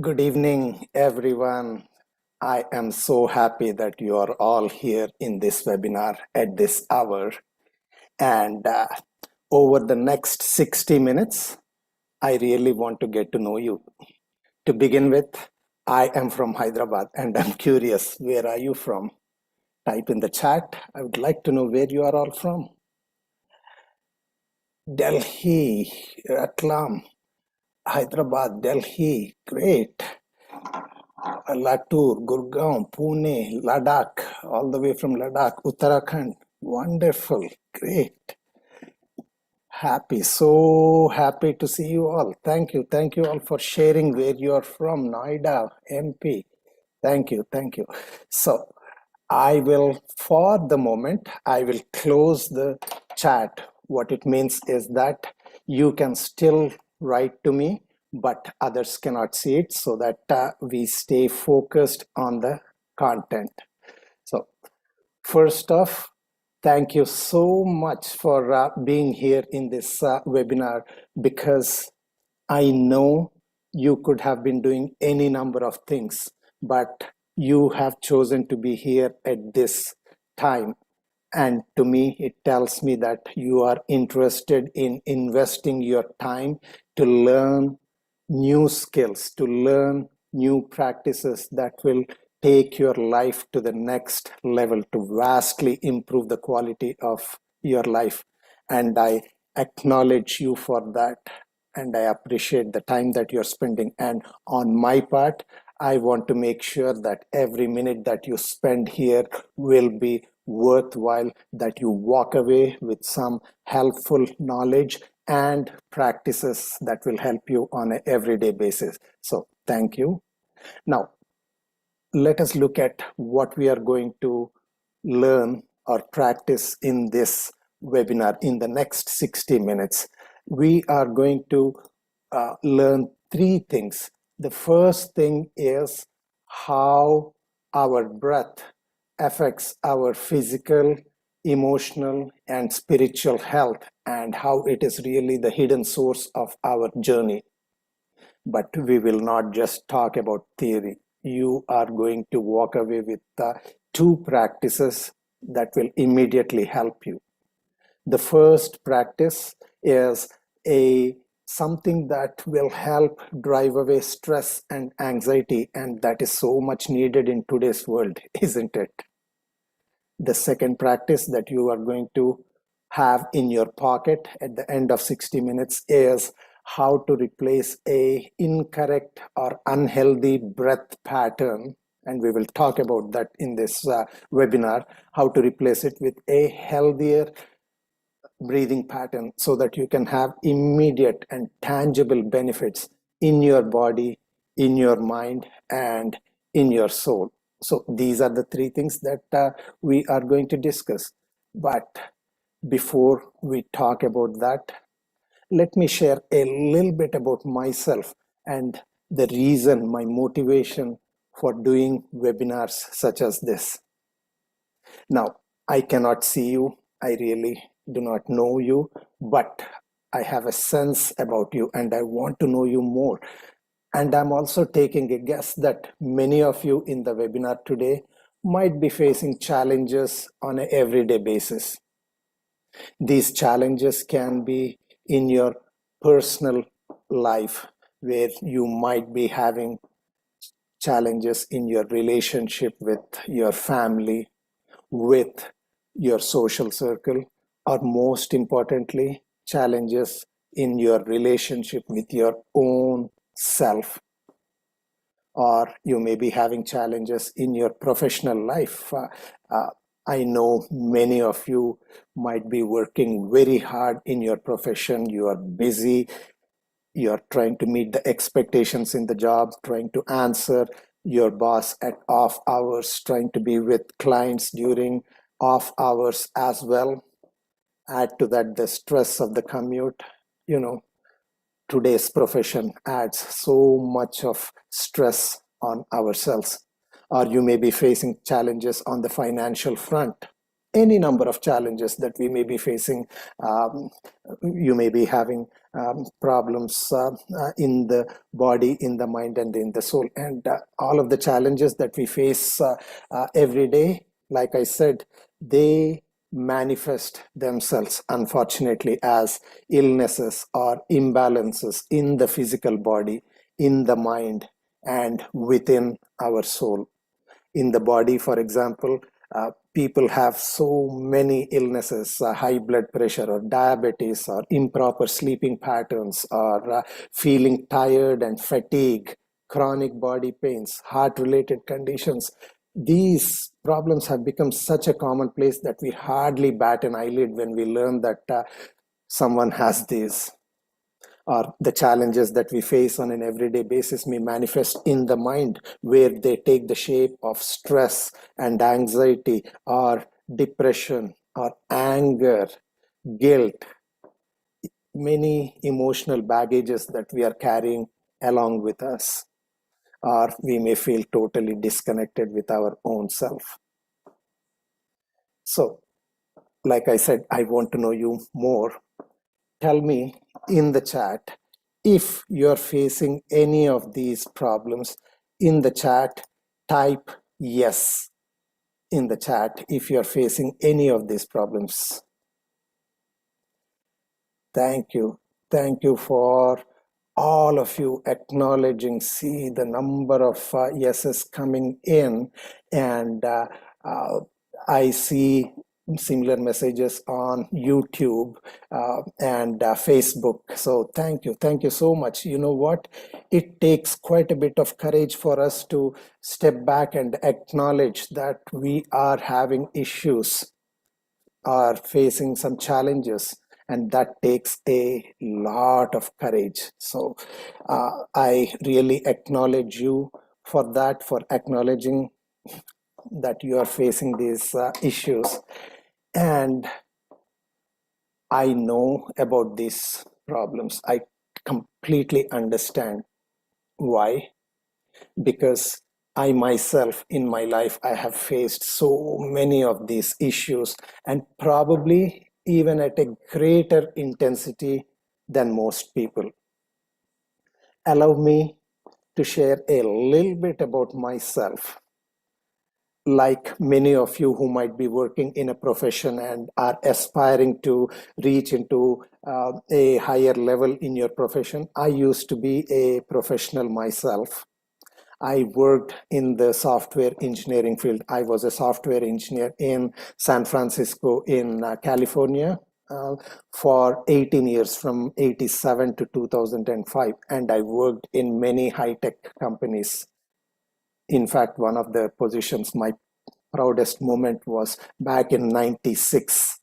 Good evening, everyone. I am so happy that you are all here in this webinar at this hour. And over the next 60 minutes, I really want to get to know you. To begin with, I am from Hyderabad and I'm curious, where are you from? Type in the chat. I would like to know where you are all from. Delhi, Ratlam, Hyderabad, Delhi. Great. Latur, Gurgaon, Pune, Ladakh, all the way from Ladakh, Uttarakhand. Wonderful, great. Happy, so happy to see you all. Thank you all for sharing where you are from, Noida, MP. Thank you. So, I will, for the moment, I will close the chat. What it means is that you can still write to me, but others cannot see it so that we stay focused on the content. So, first off, thank you so much for being here in this webinar because I know you could have been doing any number of things, but you have chosen to be here at this time. And to me, it tells me that you are interested in investing your time to learn new skills, to learn new practices that will take your life to the next level, to vastly improve the quality of your life. And I acknowledge you for that. And I appreciate the time that you're spending. And on my part, I want to make sure that every minute that you spend here will be worthwhile, that you walk away with some helpful knowledge and practices that will help you on an everyday basis. So, thank you. Now, let us look at what we are going to learn or practice in this webinar in the next 60 minutes. We are going to learn three things. The first thing is how our breath affects our physical, emotional, and spiritual health, and how it is really the hidden source of our journey. But we will not just talk about theory. You are going to walk away with two practices that will immediately help you. The first practice is a something that will help drive away stress and anxiety, and that is so much needed in today's world, isn't it? The second practice that you are going to have in your pocket at the end of 60 minutes is how to replace a incorrect or unhealthy breath pattern, and we will talk about that in this webinar, how to replace it with a healthier breathing pattern so that you can have immediate and tangible benefits in your body, in your mind, and in your soul. So these are the three things that we are going to discuss. But before we talk about that, let me share a little bit about myself and the reason, my motivation for doing webinars such as this. Now, I cannot see you. I really do not know you, but I have a sense about you and I want to know you more. And I'm also taking a guess that many of you in the webinar today might be facing challenges on an everyday basis. These challenges can be in your personal life, where you might be having challenges in your relationship with your family, with your social circle, or most importantly, challenges in your relationship with your own self. Or you may be having challenges in your professional life. I know many of you might be working very hard in your profession. You are busy. You're trying to meet the expectations in the job, trying to answer your boss at off hours, trying to be with clients during off hours as well. Add to that the stress of the commute. You know, today's profession adds so much of stress on ourselves. Or you may be facing challenges on the financial front. any number of challenges that we may be facing. Um, you may be having problems in the body, in the mind, and in the soul. And all of the challenges that we face every day, like I said, they manifest themselves, unfortunately, as illnesses or imbalances in the physical body, in the mind, and within our soul. In the body, for example, people have so many illnesses, high blood pressure or diabetes or improper sleeping patterns or feeling tired and fatigue, chronic body pains, heart related conditions. These problems have become such a commonplace that we hardly bat an eyelid when we learn that someone has these. Or the challenges that we face on an everyday basis may manifest in the mind, where they take the shape of stress and anxiety or depression or anger, guilt, many emotional baggages that we are carrying along with us. Or we may feel totally disconnected with our own self. So, like I said, I want to know you more. Tell me in the chat if you're facing any of these problems. In the chat, type yes in the chat if you're facing any of these problems. Thank you. Thank you for all of you acknowledging. See the number of yeses coming in, and I see similar messages on YouTube and Facebook. So thank you so much. You know what? It takes quite a bit of courage for us to step back and acknowledge that we are having issues, are facing some challenges, and that takes a lot of courage. So I really acknowledge you for that, for acknowledging that you are facing these issues. And I know about these problems. I completely understand why. Because I myself in my life, I have faced so many of these issues, and probably even at a greater intensity than most people. Allow me to share a little bit about myself. Like many of you who might be working in a profession and are aspiring to reach into a higher level in your profession, I used to be a professional myself. I worked in the software engineering field. I was a software engineer in San Francisco in California for 18 years, from 87 to 2005. And I worked in many high-tech companies. In fact, one of the positions, my proudest moment was back in 96.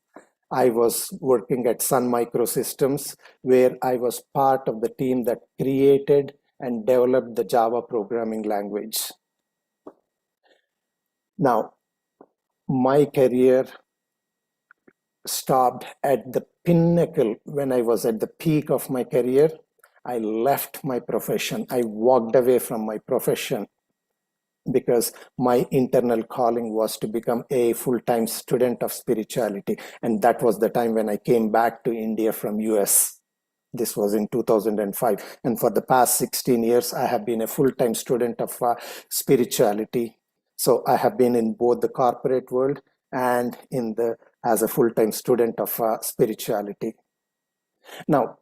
I was working at Sun Microsystems, where I was part of the team that created and developed the Java programming language. Now, my career stopped at the pinnacle when I was at the peak of my career. I left my profession. I walked away from my profession because my internal calling was to become a full-time student of spirituality. And that was the time when I came back to India from US. This was in 2005. And for the past 16 years, I have been a full-time student of spirituality. So I have been in both the corporate world and as a full-time student of spirituality. Now,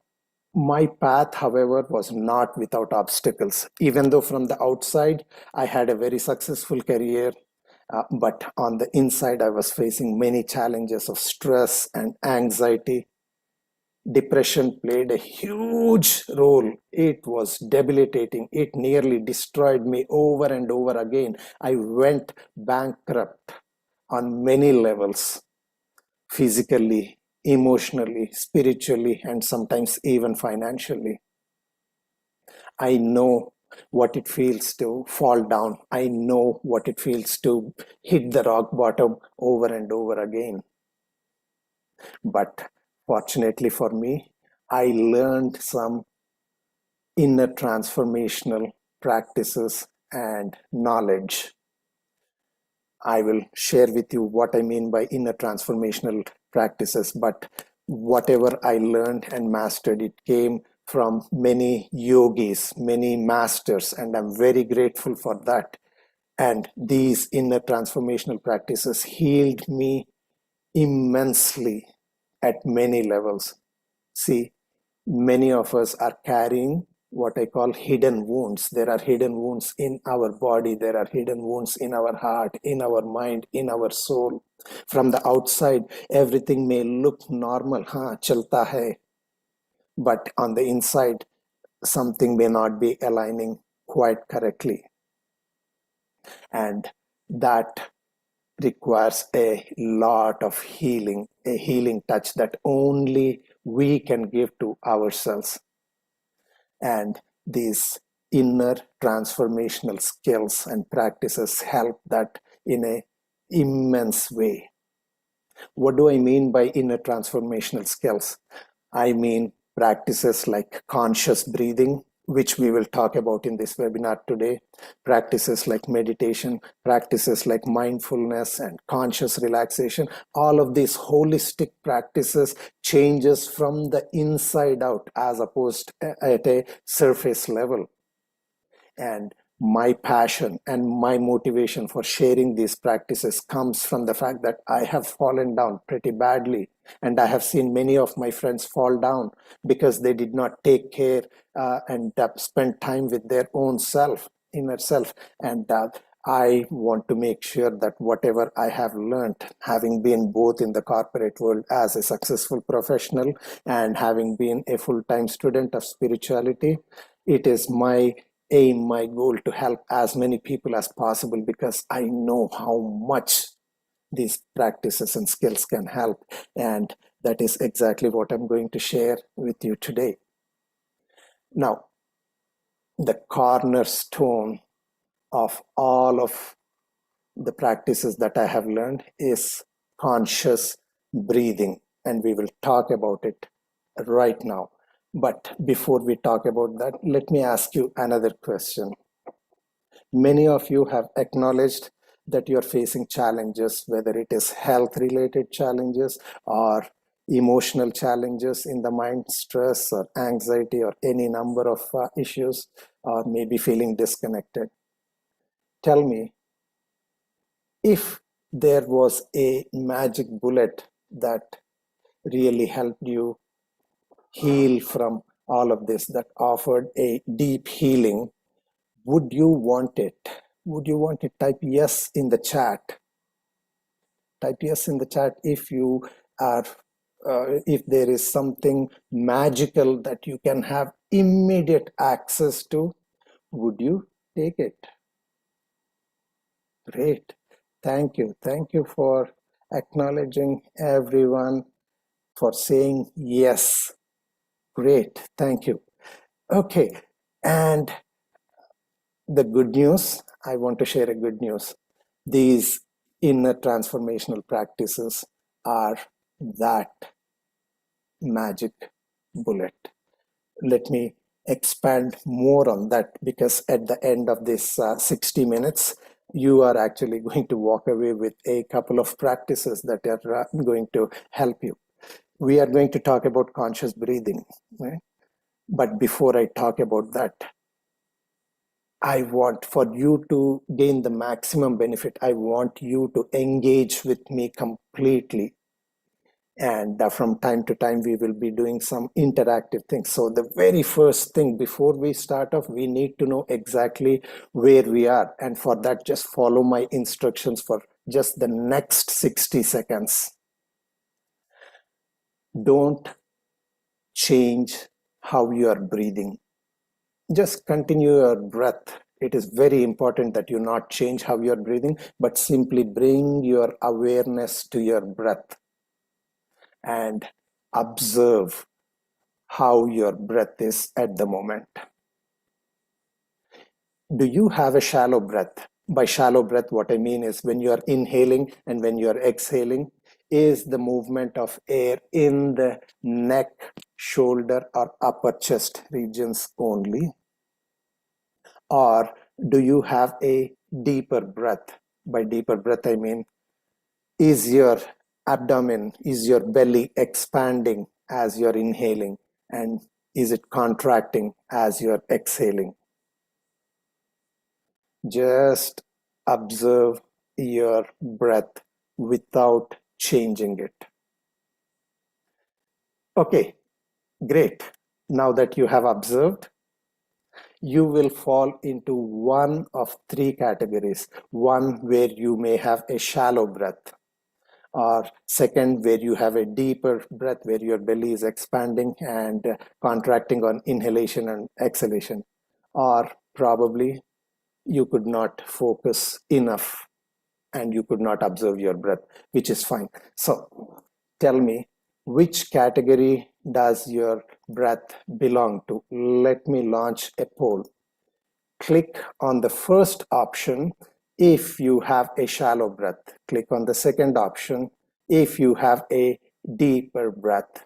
my path, however, was not without obstacles. Even though from the outside, I had a very successful career, but on the inside, I was facing many challenges of stress and anxiety. Depression played a huge role. It was debilitating. It nearly destroyed me over and over again. I went bankrupt on many levels, physically, emotionally, spiritually, and sometimes even financially. I know what it feels to fall down. I know what it feels to hit the rock bottom over and over again. But fortunately for me, I learned some inner transformational practices and knowledge. I will share with you what I mean by inner transformational practices. But whatever I learned and mastered, it came from many yogis, many masters, and I'm very grateful for that. And these inner transformational practices healed me immensely at many levels. See, many of us are carrying what I call hidden wounds. There are hidden wounds in our body, there are hidden wounds in our heart, in our mind, in our soul. From the outside, everything may look normal, chalta hai, but on the inside, something may not be aligning quite correctly. And that requires a lot of healing, a healing touch that only we can give to ourselves. And these inner transformational skills and practices help that in a immense way. What do I mean by inner transformational skills? I mean practices like conscious breathing, which we will talk about in this webinar today, practices like meditation, practices like mindfulness and conscious relaxation. All of these holistic practices changes from the inside out as opposed at a surface level. And my passion and my motivation for sharing these practices comes from the fact that I have fallen down pretty badly. And I have seen many of my friends fall down because they did not take care and spend time with their own self, inner self. And I want to make sure that whatever I have learned, having been both in the corporate world as a successful professional and having been a full-time student of spirituality, it is my aim, my goal to help as many people as possible because I know how much these practices and skills can help. And that is exactly what I'm going to share with you today. Now, the cornerstone of all of the practices that I have learned is conscious breathing. And we will talk about it right now. But before we talk about that, let me ask you another question. Many of you have acknowledged that you're facing challenges, whether it is health related challenges or emotional challenges in the mind, stress or anxiety or any number of issues, or maybe feeling disconnected. Tell me, if there was a magic bullet that really helped you heal from all of this, that offered a deep healing, would you want it? Would you want it? Type yes in the chat. Type yes in the chat if you are, if there is something magical that you can have immediate access to. Would you take it? Great. Thank you. Thank you for acknowledging everyone, for saying yes. Great. Thank you. Okay. And the good news, I want to share a good news. These inner transformational practices are that magic bullet. Let me expand more on that, because at the end of this 60 minutes, you are actually going to walk away with a couple of practices that are going to help you. We are going to talk about conscious breathing, right? But before I talk about that, I want for you to gain the maximum benefit. I want you to engage with me completely. And from time to time, we will be doing some interactive things. So the very first thing before we start off, we need to know exactly where we are. And for that, just follow my instructions for just the next 60 seconds. Don't change how you are breathing. Just continue your breath. It is very important that you not change how you're breathing, but simply bring your awareness to your breath and observe how your breath is at the moment. Do you have a shallow breath? By shallow breath, what I mean is when you are inhaling and when you are exhaling, is the movement of air in the neck, shoulder, or upper chest regions only? Or do you have a deeper breath By deeper breath, I mean, is your abdomen, is your belly expanding as you're inhaling? And is it contracting as you're exhaling? Just observe your breath without changing it. Okay, great. Now that you have observed, you will fall into one of three categories. One where you may have a shallow breath, or second where you have a deeper breath where your belly is expanding and contracting on inhalation and exhalation, or probably you could not focus enough and you could not observe your breath, which is fine. So tell me, which category does your breath belong to? Let me launch a poll. Click on the first option if you have a shallow breath. Click on the second option if you have a deeper breath.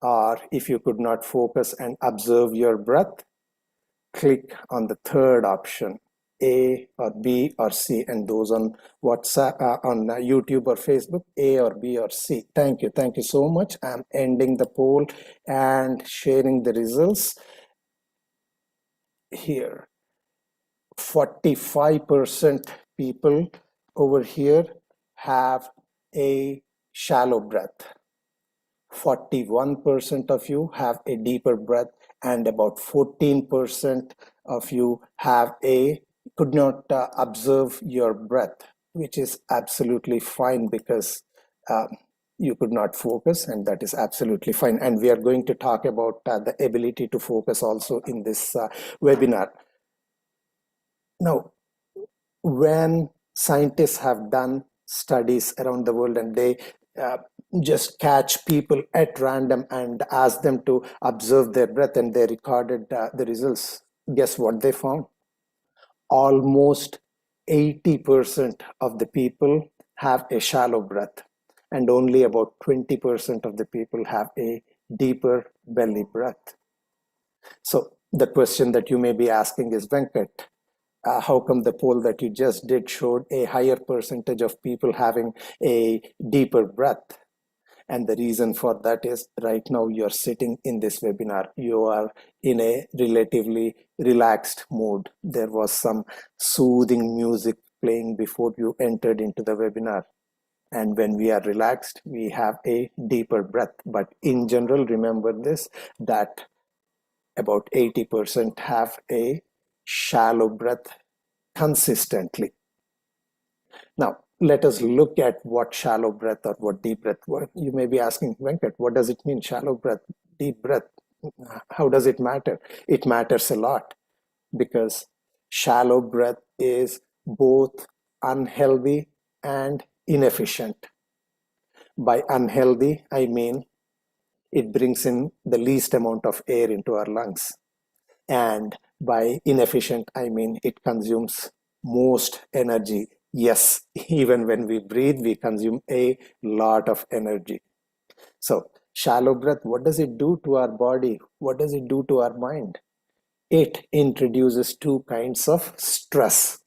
Or if you could not focus and observe your breath, click on the third option, A or B or C, and those on WhatsApp, on YouTube or Facebook, A or B or C. Thank you. Thank you so much. I'm ending the poll and sharing the results here. 45% people over here have a shallow breath. 41% of you have a deeper breath, and about 14% of you have a could not observe your breath, which is absolutely fine because you could not focus, and that is absolutely fine. And we are going to talk about the ability to focus also in this webinar. Now, when scientists have done studies around the world and they uh, just catch people at random and ask them to observe their breath, and they recorded the results, guess what they found? Almost 80% of the people have a shallow breath, and only about 20% of the people have a deeper belly breath. So the question that you may be asking is, Venkat, how come the poll that you just did showed a higher percentage of people having a deeper breath? And the reason for that is, right now you're sitting in this webinar, you are in a relatively relaxed mood. There was some soothing music playing before you entered into the webinar. And when we are relaxed, we have a deeper breath. But in general, remember this, that about 80% have a shallow breath consistently. Now, let us look at what shallow breath or what deep breath were. You may be asking, Venkat, what does it mean, shallow breath, deep breath? How does it matter? It matters a lot because shallow breath is both unhealthy and inefficient. By unhealthy, I mean it brings in the least amount of air into our lungs. And by inefficient, I mean it consumes most energy. Yes, even when we breathe, we consume a lot of energy. So, shallow breath, what does it do to our body? What does it do to our mind? It introduces two kinds of stress.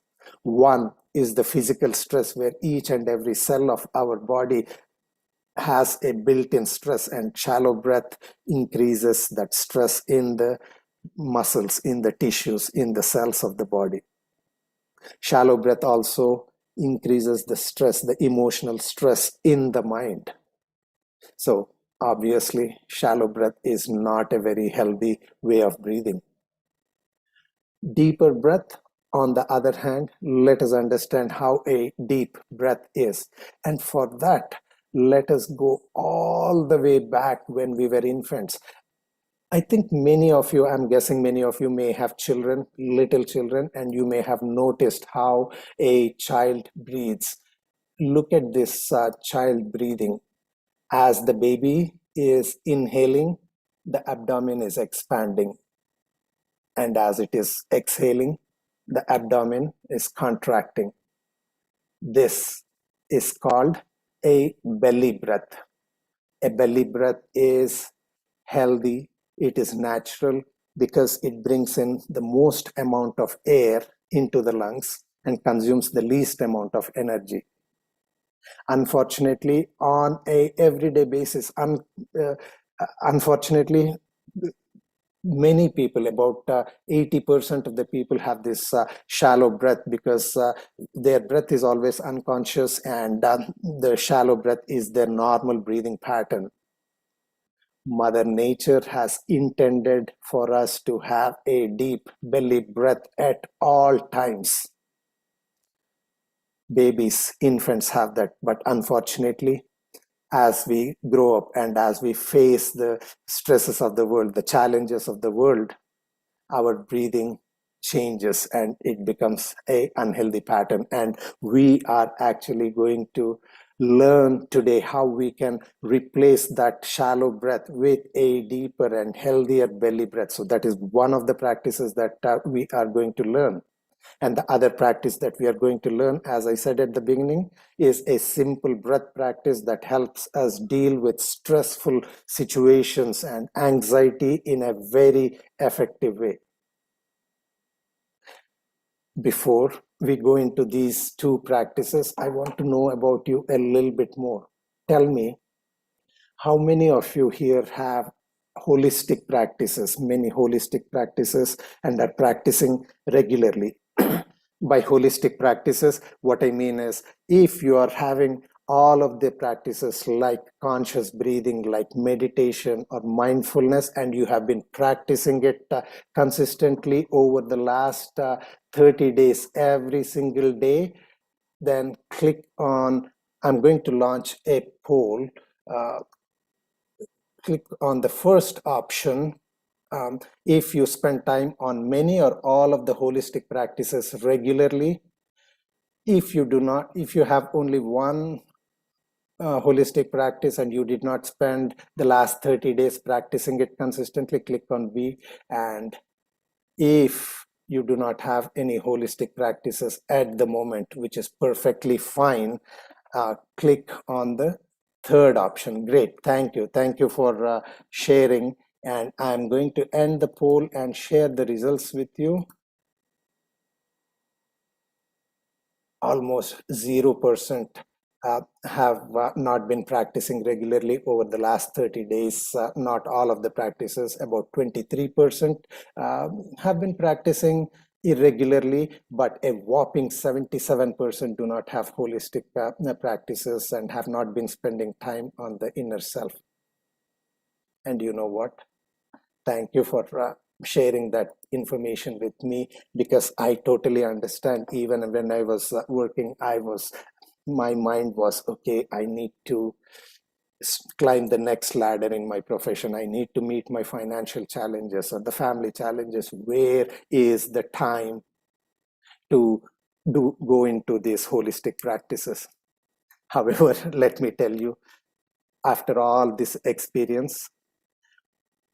One is the physical stress, where each and every cell of our body has a built-in stress, and shallow breath increases that stress in the muscles, in the tissues, in the cells of the body. Shallow breath also increases the stress, the emotional stress in the mind. So obviously, shallow breath is not a very healthy way of breathing. Deeper breath, on the other hand, let us understand how a deep breath is. And for that, let us go all the way back when we were infants. I think many of you, I'm guessing many of you may have children, little children, and you may have noticed how a child breathes. Look at this child breathing. As the baby is inhaling, the abdomen is expanding. And as it is exhaling, the abdomen is contracting. This is called a belly breath. A belly breath is healthy, it is natural because it brings in the most amount of air into the lungs, and consumes the least amount of energy. Unfortunately, on a everyday basis, unfortunately, many people, about 80% of the people, have this shallow breath because their breath is always unconscious, and the shallow breath is their normal breathing pattern. Mother Nature has intended for us to have a deep belly breath at all times. Babies, infants have that, but unfortunately, as we grow up and as we face the stresses of the world, the challenges of the world, our breathing changes and it becomes a unhealthy pattern. And we are actually going to learn today how we can replace that shallow breath with a deeper and healthier belly breath. So that is one of the practices that we are going to learn. And the other practice that we are going to learn, as I said at the beginning, is a simple breath practice that helps us deal with stressful situations and anxiety in a very effective way. Before we go into these two practices, I want to know about you a little bit more. Tell me, how many of you here have holistic practices, many holistic practices, and are practicing regularly? By holistic practices, what I mean is, if you are having all of the practices like conscious breathing, like meditation or mindfulness, and you have been practicing it consistently over the last 30 days, every single day, then click on, I'm going to launch a poll. Click on the first option. If you spend time on many or all of the holistic practices regularly. If you do not, if you have only one holistic practice and you did not spend the last 30 days practicing it consistently, click on B. And if you do not have any holistic practices at the moment, which is perfectly fine, click on the third option. Great, thank you. Thank you for sharing. And I'm going to end the poll and share the results with you. Almost 0% have not been practicing regularly over the last 30 days. Not all of the practices, about 23% have been practicing irregularly, but a whopping 77% do not have holistic practices and have not been spending time on the inner self. And you know what? Thank you for sharing that information with me, because I totally understand. Even when I was working, my mind was, okay, I need to climb the next ladder in my profession. I need to meet my financial challenges or the family challenges. Where is the time to go into these holistic practices? However, let me tell you, after all this experience,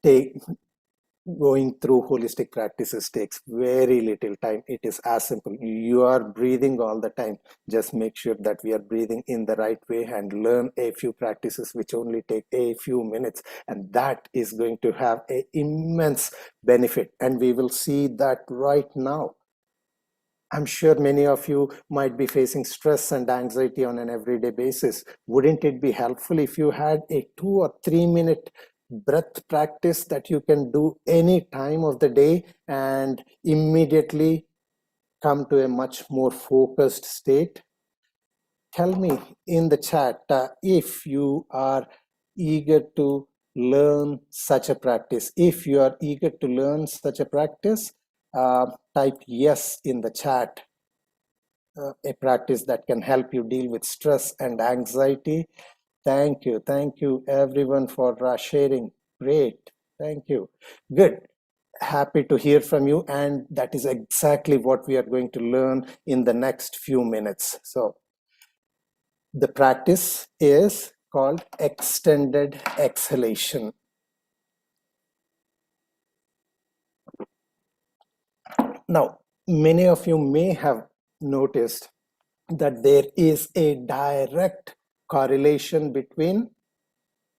going through holistic practices takes very little time. It is as simple. You are breathing all the time. Just make sure that we are breathing in the right way and learn a few practices which only take a few minutes. And that is going to have an immense benefit. And we will see that right now. I'm sure many of you might be facing stress and anxiety on an everyday basis. Wouldn't it be helpful if you had a 2 or 3 minute breath practice that you can do any time of the day and immediately come to a much more focused state? Tell me in the chat if you are eager to learn such a practice. If you are eager to learn such a practice, type yes in the chat. A practice that can help you deal with stress and anxiety. Thank you everyone for sharing. Great, thank you. Good, happy to hear from you, and that is exactly what we are going to learn in the next few minutes. So the practice is called extended exhalation. Now, many of you may have noticed that there is a direct correlation between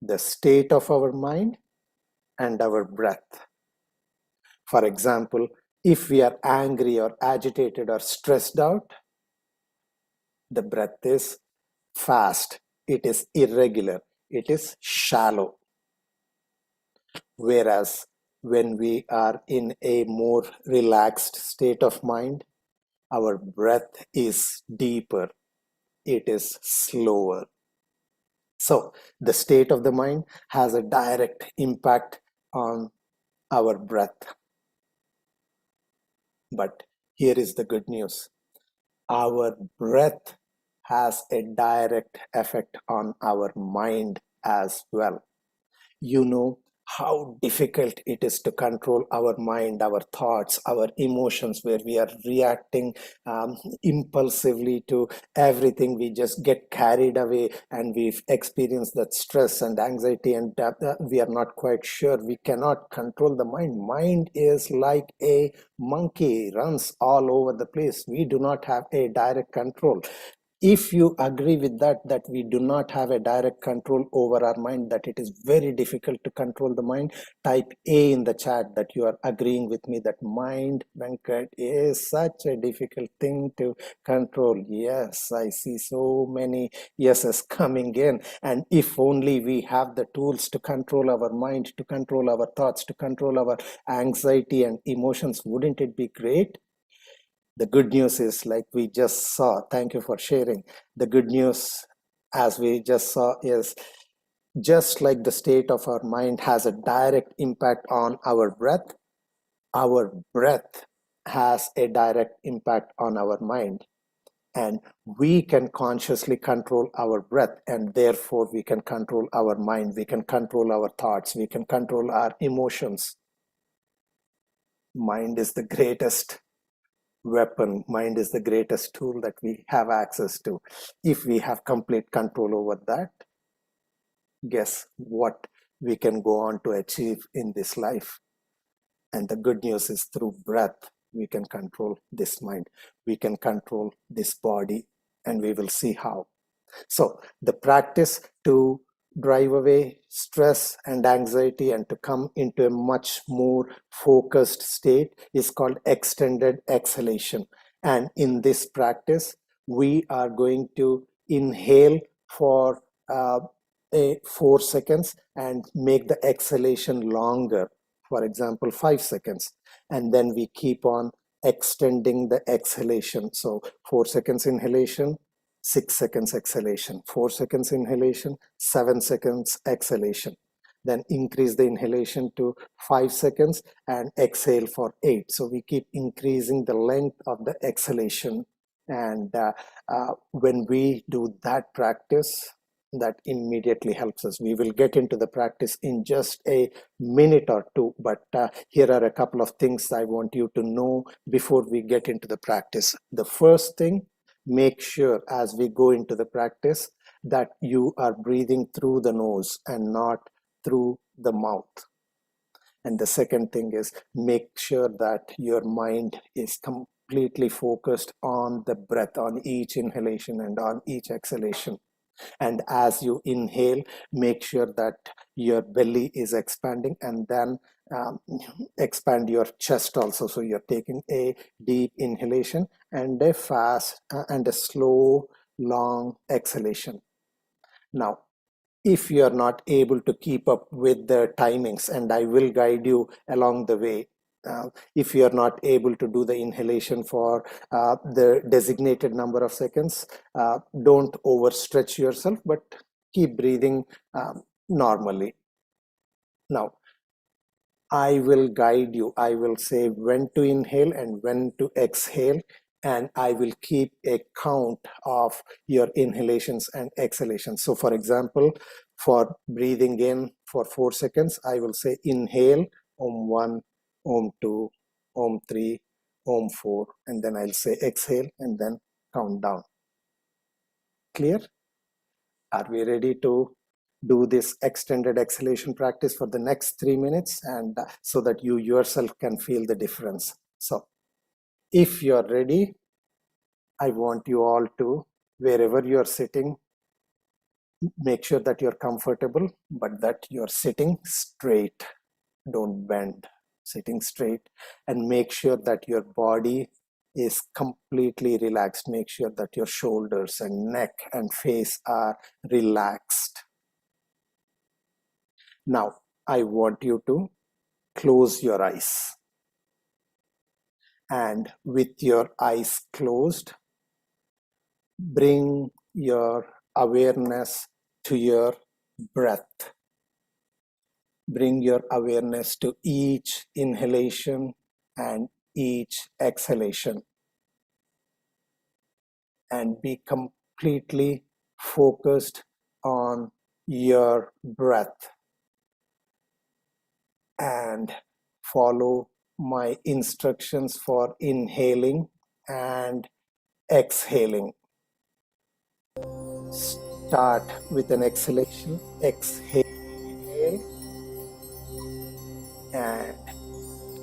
the state of our mind and our breath. For example, if we are angry or agitated or stressed out, the breath is fast, it is irregular, it is shallow. Whereas when we are in a more relaxed state of mind, our breath is deeper, it is slower. So the state of the mind has a direct impact on our breath. But here is the good news. Our breath has a direct effect on our mind as well. You know how difficult it is to control our mind, our thoughts, our emotions, where we are reacting impulsively to everything. We just get carried away and we've experienced that stress and anxiety, and we are not quite sure. We cannot control the mind. Mind is like a monkey, runs all over the place. We do not have a direct control. If you agree with that we do not have a direct control over our mind, that it is very difficult to control the mind, type A in the chat that you are agreeing with me that mind, Venkat, is such a difficult thing to control. Yes, I see so many yeses coming in. And if only we have the tools to control our mind, to control our thoughts, to control our anxiety and emotions, wouldn't it be great? The good news is, like we just saw, thank you for sharing. The good news, as we just saw, is just like the state of our mind has a direct impact on our breath has a direct impact on our mind. And we can consciously control our breath, and therefore we can control our mind, we can control our thoughts, we can control our emotions. Mind is the greatest weapon. Mind is the greatest tool that we have access to. If we have complete control over that, guess what we can go on to achieve in this life? And the good news is, through breath, we can control this mind, we can control this body, and we will see how. So the practice to drive away stress and anxiety and to come into a much more focused state is called extended exhalation. And in this practice, we are going to inhale for 4 seconds and make the exhalation longer, for example 5 seconds, and then we keep on extending the exhalation. So 4 seconds inhalation, 6 seconds exhalation, 4 seconds inhalation, 7 seconds exhalation. Then increase the inhalation to 5 seconds and exhale for 8. So we keep increasing the length of the exhalation. And when we do that practice, that immediately helps us. We will get into the practice in just a minute or two, but here are a couple of things I want you to know before we get into the practice. The first thing, make sure as we go into the practice that you are breathing through the nose and not through the mouth. And the second thing is, make sure that your mind is completely focused on the breath, on each inhalation and on each exhalation. And as you inhale, make sure that your belly is expanding, and then expand your chest also. So you're taking a deep inhalation and a fast and a slow, long exhalation. Now, if you're not able to keep up with the timings, and I will guide you along the way, if you're not able to do the inhalation for the designated number of seconds, don't overstretch yourself, but keep breathing normally. Now, I will guide you. I will say when to inhale and when to exhale, and I will keep a count of your inhalations and exhalations. So for example, for breathing in for 4 seconds, I will say inhale, Om 1, Om 2, Om 3, Om 4, and then I'll say exhale and then count down. Clear? Are we ready to do this extended exhalation practice for the next 3 minutes, and so that you yourself can feel the difference? So if you're ready, I want you all to, wherever you're sitting, make sure that you're comfortable, but that you're sitting straight. Don't bend, sitting straight, and make sure that your body is completely relaxed. Make sure that your shoulders and neck and face are relaxed. Now, I want you to close your eyes. And with your eyes closed, bring your awareness to your breath. Bring your awareness to each inhalation and each exhalation. And be completely focused on your breath. And follow my instructions for inhaling and exhaling. Start with an exhalation. Exhale and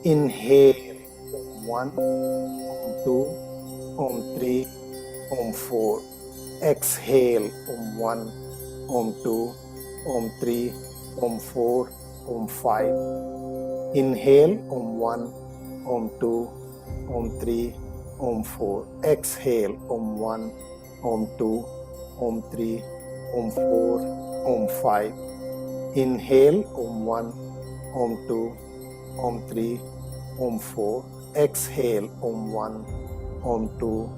inhale. Om 1, Om 2, Om 3, Om 4. Exhale. Om 1, Om 2, Om 3, Om 4, Om 5. Inhale. Om 1, Om 2, Om 3, Om 4. Exhale. Om 1, Om 2, Om 3, Om 4, Om 5. Inhale. Om 1, Om 2, Om 3, Om 4. Exhale. Om 1, Om 2,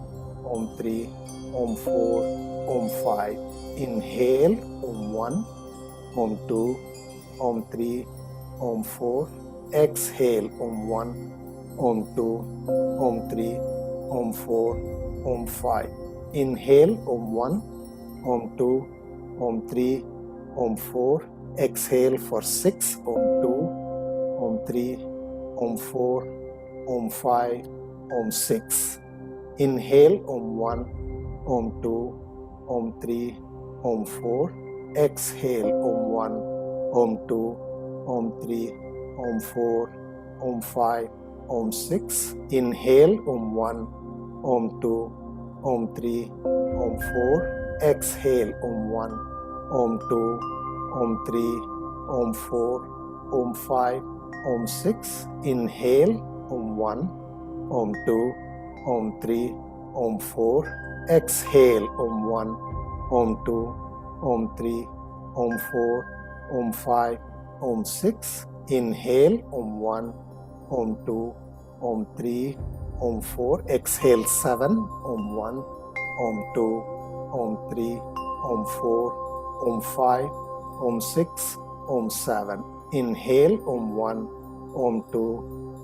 Om 3, Om 4, Om 5. Inhale. Om 1, Om 2, Om 3, Om 4. Exhale. Om 1, Om 2, Om 3, Om 4, Om 5. Inhale. Om 1, Om 2, Om 3, Om 4. Exhale for 6. Om 2, Om 3, Om 4, Om 5, Om 6. Inhale. Om 1, Om 2, Om 3, Om 4. Exhale. Om 1, Om 2, Om 3, Om 4, Om 5, Om 6. Inhale. Om 1, Om 2, Om 3, Om 4. Exhale. Om 1, Om 2, Om 3, Om 4, Om 5, Om 6. Inhale. Om 1, Om 2, Om 3, Om 4. Exhale. Om 1, Om 2, Om 3, Om 4, Om 5, Om 6. Inhale. Om 1, Om 2, Om 3, Om 4. Exhale 7. Om 1, Om 2, Om 3, Om 4, Om 5, Om 6, Om 7. Inhale. Om 1, Om 2,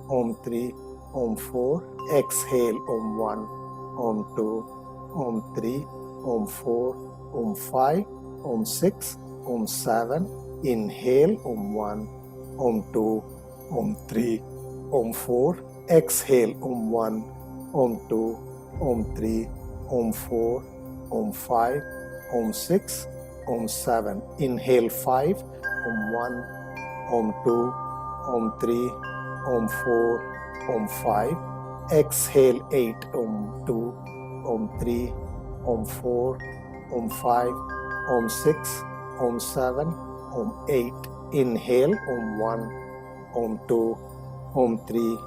Om 3, Om 4. Exhale. Om 1, Om 2, Om 3, Om 4, Om 5, Om 6, Om 7. Inhale. Om 1, Om 2, Om 3, Om 4. Exhale. Om 1, Om 2, Om 3, Om 4, Om 5, Om 6, Om 7. Inhale 5. Om 1, Om 2, Om 3, Om 4, Om 5. Exhale 8. Om 2, Om 3, Om 4, Om 5, Om 6, Om 7, Om 8. Inhale. Om 1, Om 2, Om 3,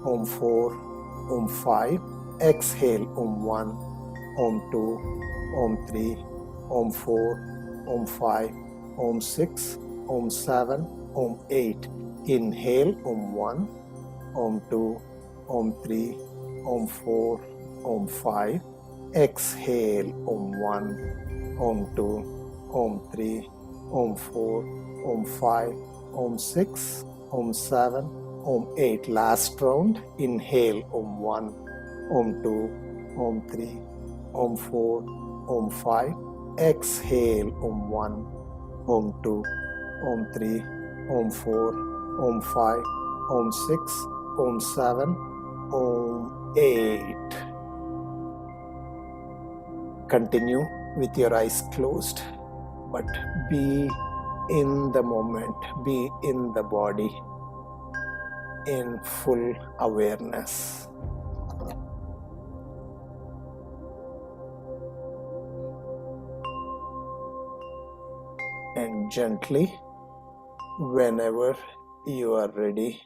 Om 4, Om 5. Exhale. Om 1, Om 2, Om 3, Om 4, Om 5, Om 6, Om 7, Om 8. Inhale. Om 1, Om 2, Om 3, Om 4, Om 5. Exhale. Om 1, Om 2, Om 3, Om 4, Om 5, Om 6, Om 7, Om 8. Last round. Inhale. Om 1, Om 2, Om 3, Om 4, Om 5. Exhale. Om 1, Om 2, Om 3, Om 4, Om 5, Om 6, Om 7, Om 8. Continue with your eyes closed, but be in the moment, be in the body, in full awareness. And gently, whenever you are ready,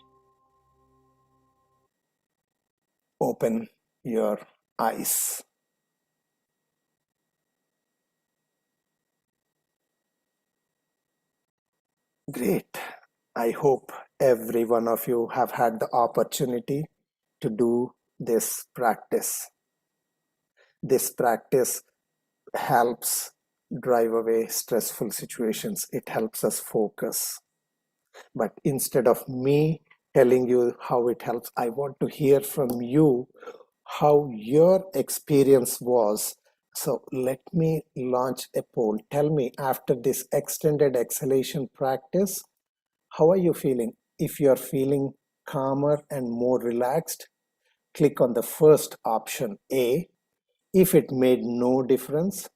open your eyes. Great. I hope every one of you have had the opportunity to do this practice. This practice helps drive away stressful situations. It helps us focus. But instead of me telling you how it helps, I want to hear from you how your experience was. So let me launch a poll. Tell me, after this extended exhalation practice, how are you feeling? If you're feeling calmer and more relaxed, click on the first option, A. If it made no difference,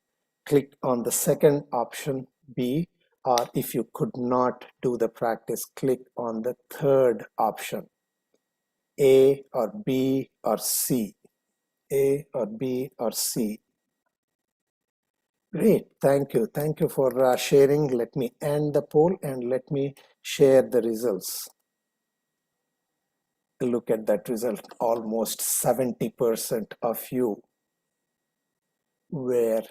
click on the second option, B. Or if you could not do the practice, click on the third option, A or B or C. A or B or C. Great, thank you. Thank you for sharing. Let me end the poll and let me share the results. Look at that result. Almost 70% of you were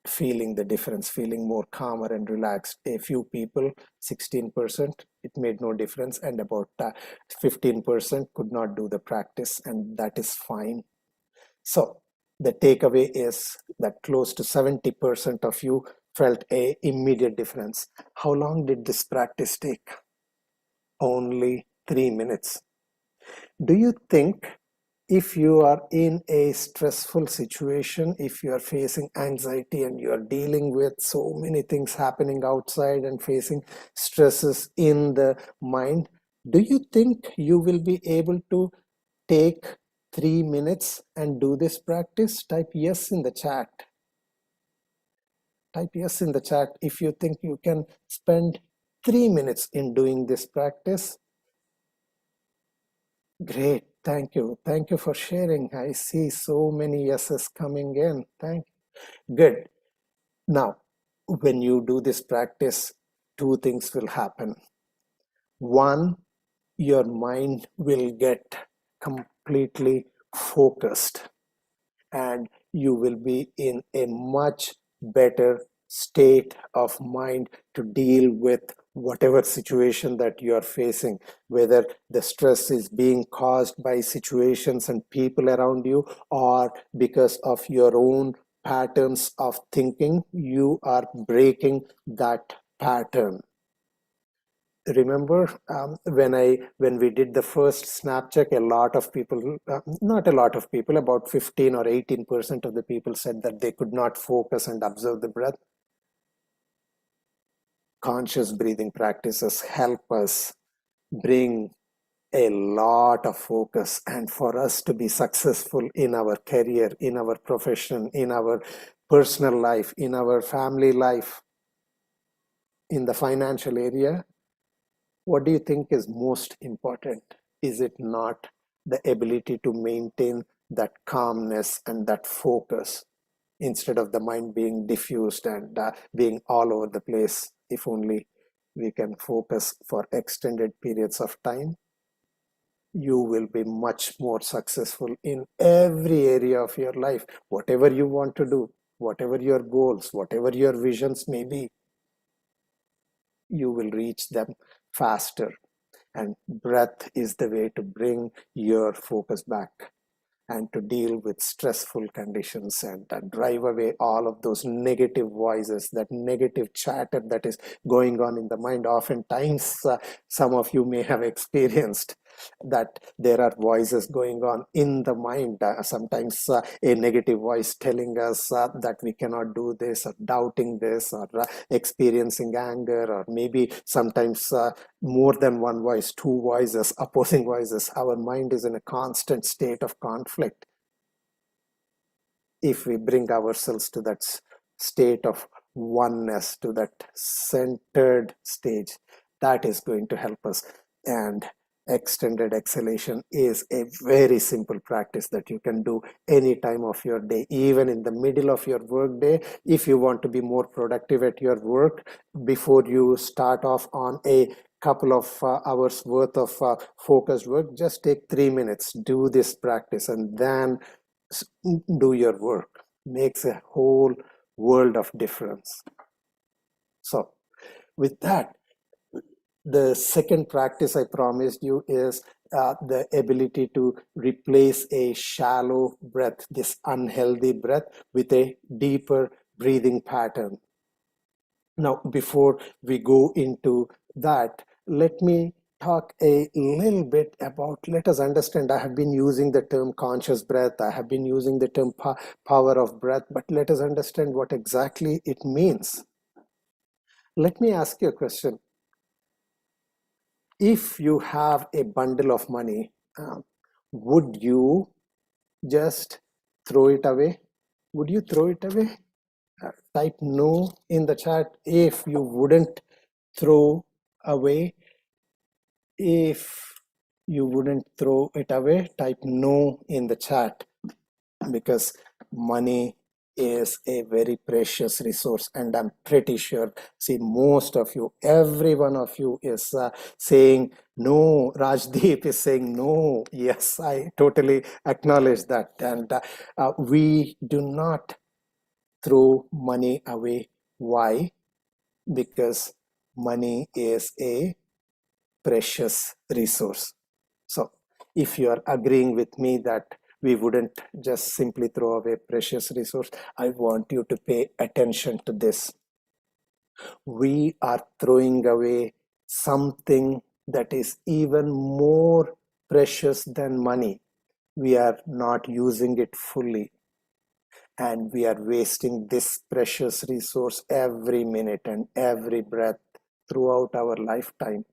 feeling the difference, feeling more calmer and relaxed. A few people, 16%, it made no difference, and about 15% could not do the practice, and that is fine. So the takeaway is that close to 70% of you felt a immediate difference. How long did this practice take? Only 3 minutes. Do you think if you are in a stressful situation, if you are facing anxiety and you are dealing with so many things happening outside and facing stresses in the mind, do you think you will be able to take 3 minutes and do this practice? Type yes in the chat. Type yes in the chat if you think you can spend 3 minutes in doing this practice. Great. Thank you. Thank you for sharing. I see so many yeses coming in. Thank you. Good. Now, when you do this practice, two things will happen. One, your mind will get completely focused and you will be in a much better state of mind to deal with whatever situation that you are facing, whether the stress is being caused by situations and people around you or because of your own patterns of thinking. You are breaking that pattern. Remember when we did the first snap check, a lot of people, not a lot of people, about 15 or 18% of the people said that they could not focus and observe the breath. Conscious breathing practices help us bring a lot of focus, and for us to be successful in our career, in our profession, in our personal life, in our family life, in the financial area, what do you think is most important? Is it not the ability to maintain that calmness and that focus instead of the mind being diffused and being all over the place? If only we can focus for extended periods of time, you will be much more successful in every area of your life. Whatever you want to do, whatever your goals, whatever your visions may be, you will reach them faster. And breath is the way to bring your focus back and to deal with stressful conditions and drive away all of those negative voices, that negative chatter that is going on in the mind. Oftentimes, some of you may have experienced that there are voices going on in the mind. Sometimes a negative voice telling us that we cannot do this, or doubting this, or experiencing anger, or maybe sometimes more than one voice, two voices, opposing voices. Our mind is in a constant state of conflict. If we bring ourselves to that state of oneness, to that centered stage, that is going to help us. And extended exhalation is a very simple practice that you can do any time of your day, even in the middle of your work day. If you want to be more productive at your work, before you start off on a couple of hours worth of focused work, just take 3 minutes, do this practice, and then do your work. Makes a whole world of difference. So with that, the second practice I promised you is the ability to replace a shallow breath, this unhealthy breath, with a deeper breathing pattern. Now, before we go into that, let me talk a little bit about, let us understand, I have been using the term conscious breath, I have been using the term power of breath, but let us understand what exactly it means. Let me ask you a question. If you have a bundle of money, would you just throw it away? Would you throw it away? Type no in the chat if you wouldn't throw away. If you wouldn't throw it away, type no in the chat, because money is a very precious resource, and I'm pretty sure, see, most of you, every one of you is saying no. Rajdeep is saying no. Yes, I totally acknowledge that. And we do not throw money away. Why? Because money is a precious resource. So if you are agreeing with me that we wouldn't just simply throw away precious resource, I want you to pay attention to this. We are throwing away something that is even more precious than money. We are not using it fully, and we are wasting this precious resource every minute and every breath throughout our lifetime.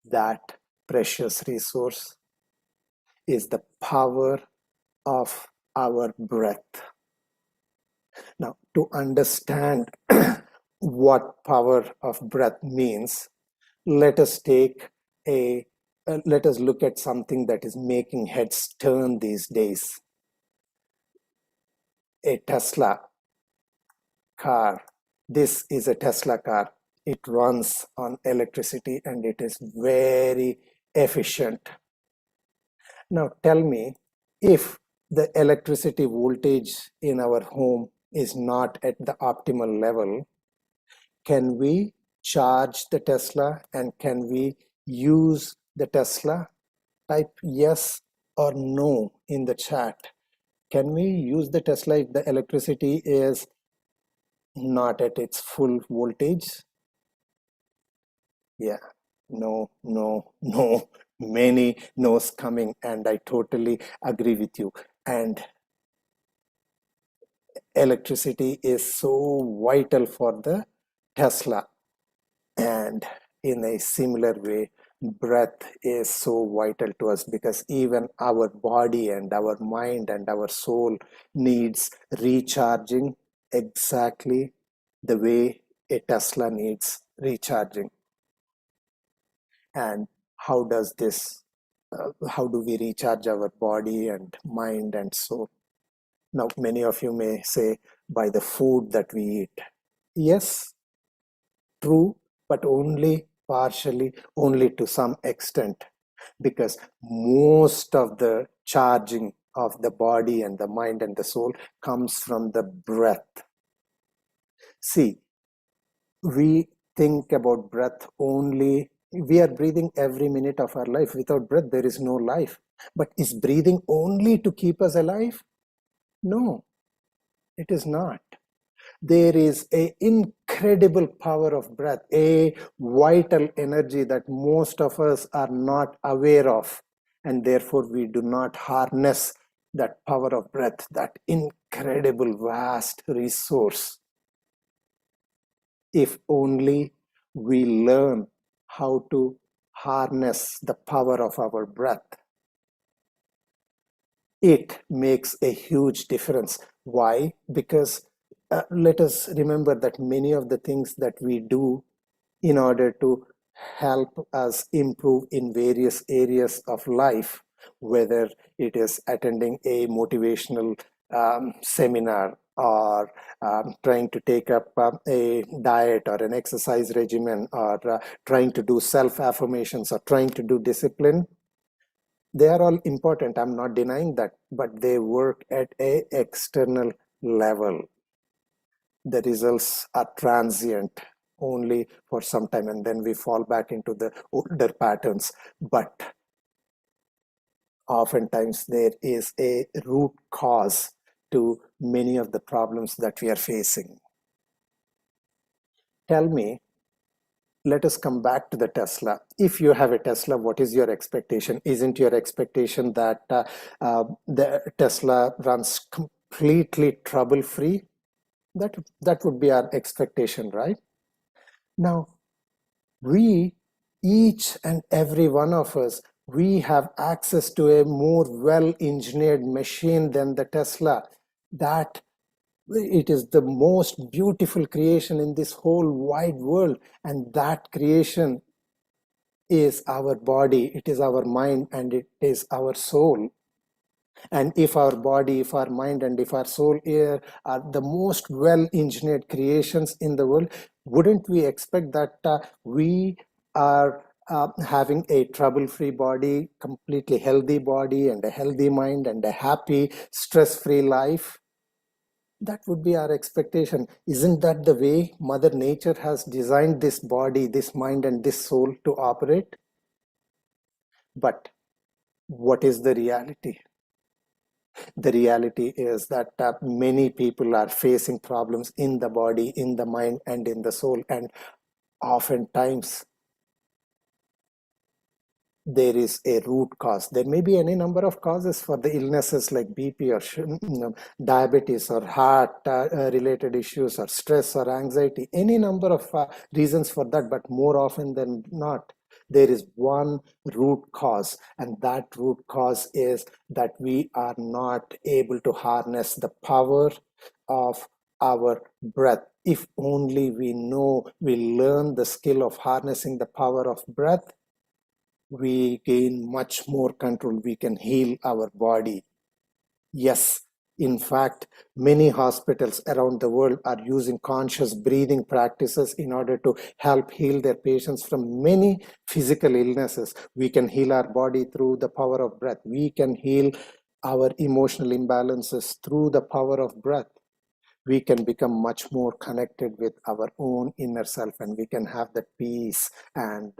That precious resource is the power of our breath. Now, to understand what power of breath means, let us look at something that is making heads turn these days. A Tesla car. This is a Tesla car. It runs on electricity and it is very efficient. Now tell me, if the electricity voltage in our home is not at the optimal level, can we charge the Tesla and can we use the Tesla? Type yes or no in the chat. Can we use the Tesla if the electricity is not at its full voltage? Yeah, no, no, no, many no's coming, and I totally agree with you. And electricity is so vital for the Tesla. And in a similar way, breath is so vital to us, because even our body and our mind and our soul needs recharging exactly the way a Tesla needs recharging. And how does this, how do we recharge our body and mind and soul? Now, many of you may say, by the food that we eat. Yes, true, but only partially, only to some extent, because most of the charging of the body and the mind and the soul comes from the breath. See, we think about breath only. We are breathing every minute of our life. Without breath, there is no life. But is breathing only to keep us alive? No, it is not. There is an incredible power of breath, a vital energy that most of us are not aware of, and therefore we do not harness that power of breath, that incredible vast resource. If only we learn how to harness the power of our breath, it makes a huge difference. Why? Because let us remember that many of the things that we do in order to help us improve in various areas of life, whether it is attending a motivational seminar, or trying to take up a diet or an exercise regimen, or trying to do self-affirmations or trying to do discipline, they are all important. I'm not denying that, but they work at a external level. The results are transient only for some time, and then we fall back into the older patterns. But oftentimes there is a root cause to many of the problems that we are facing. Tell me, let us come back to the Tesla. If you have a Tesla, what is your expectation? Isn't your expectation that the Tesla runs completely trouble-free? That would be our expectation, right? Now, we, each and every one of us, we have access to a more well-engineered machine than the Tesla. That it is the most beautiful creation in this whole wide world, and that creation is our body, it is our mind, and it is our soul. And if our body, if our mind, and if our soul are the most well-engineered creations in the world, wouldn't we expect that we are having a trouble-free body, completely healthy body, and a healthy mind, and a happy, stress-free life? That would be our expectation. Isn't that the way Mother Nature has designed this body, this mind, and this soul to operate? But what is the reality? The reality is that many people are facing problems in the body, in the mind, and in the soul. And oftentimes, there is a root cause. There may be any number of causes for the illnesses like BP or diabetes or heart related issues or stress or anxiety, any number of reasons for that, but more often than not, there is one root cause, and that root cause is that we are not able to harness the power of our breath. If only we learn the skill of harnessing the power of breath, we gain much more control. We can heal our body. Yes, in fact, many hospitals around the world are using conscious breathing practices in order to help heal their patients from many physical illnesses. We can heal our body through the power of breath. We can heal our emotional imbalances through the power of breath. We can become much more connected with our own inner self, and we can have that peace and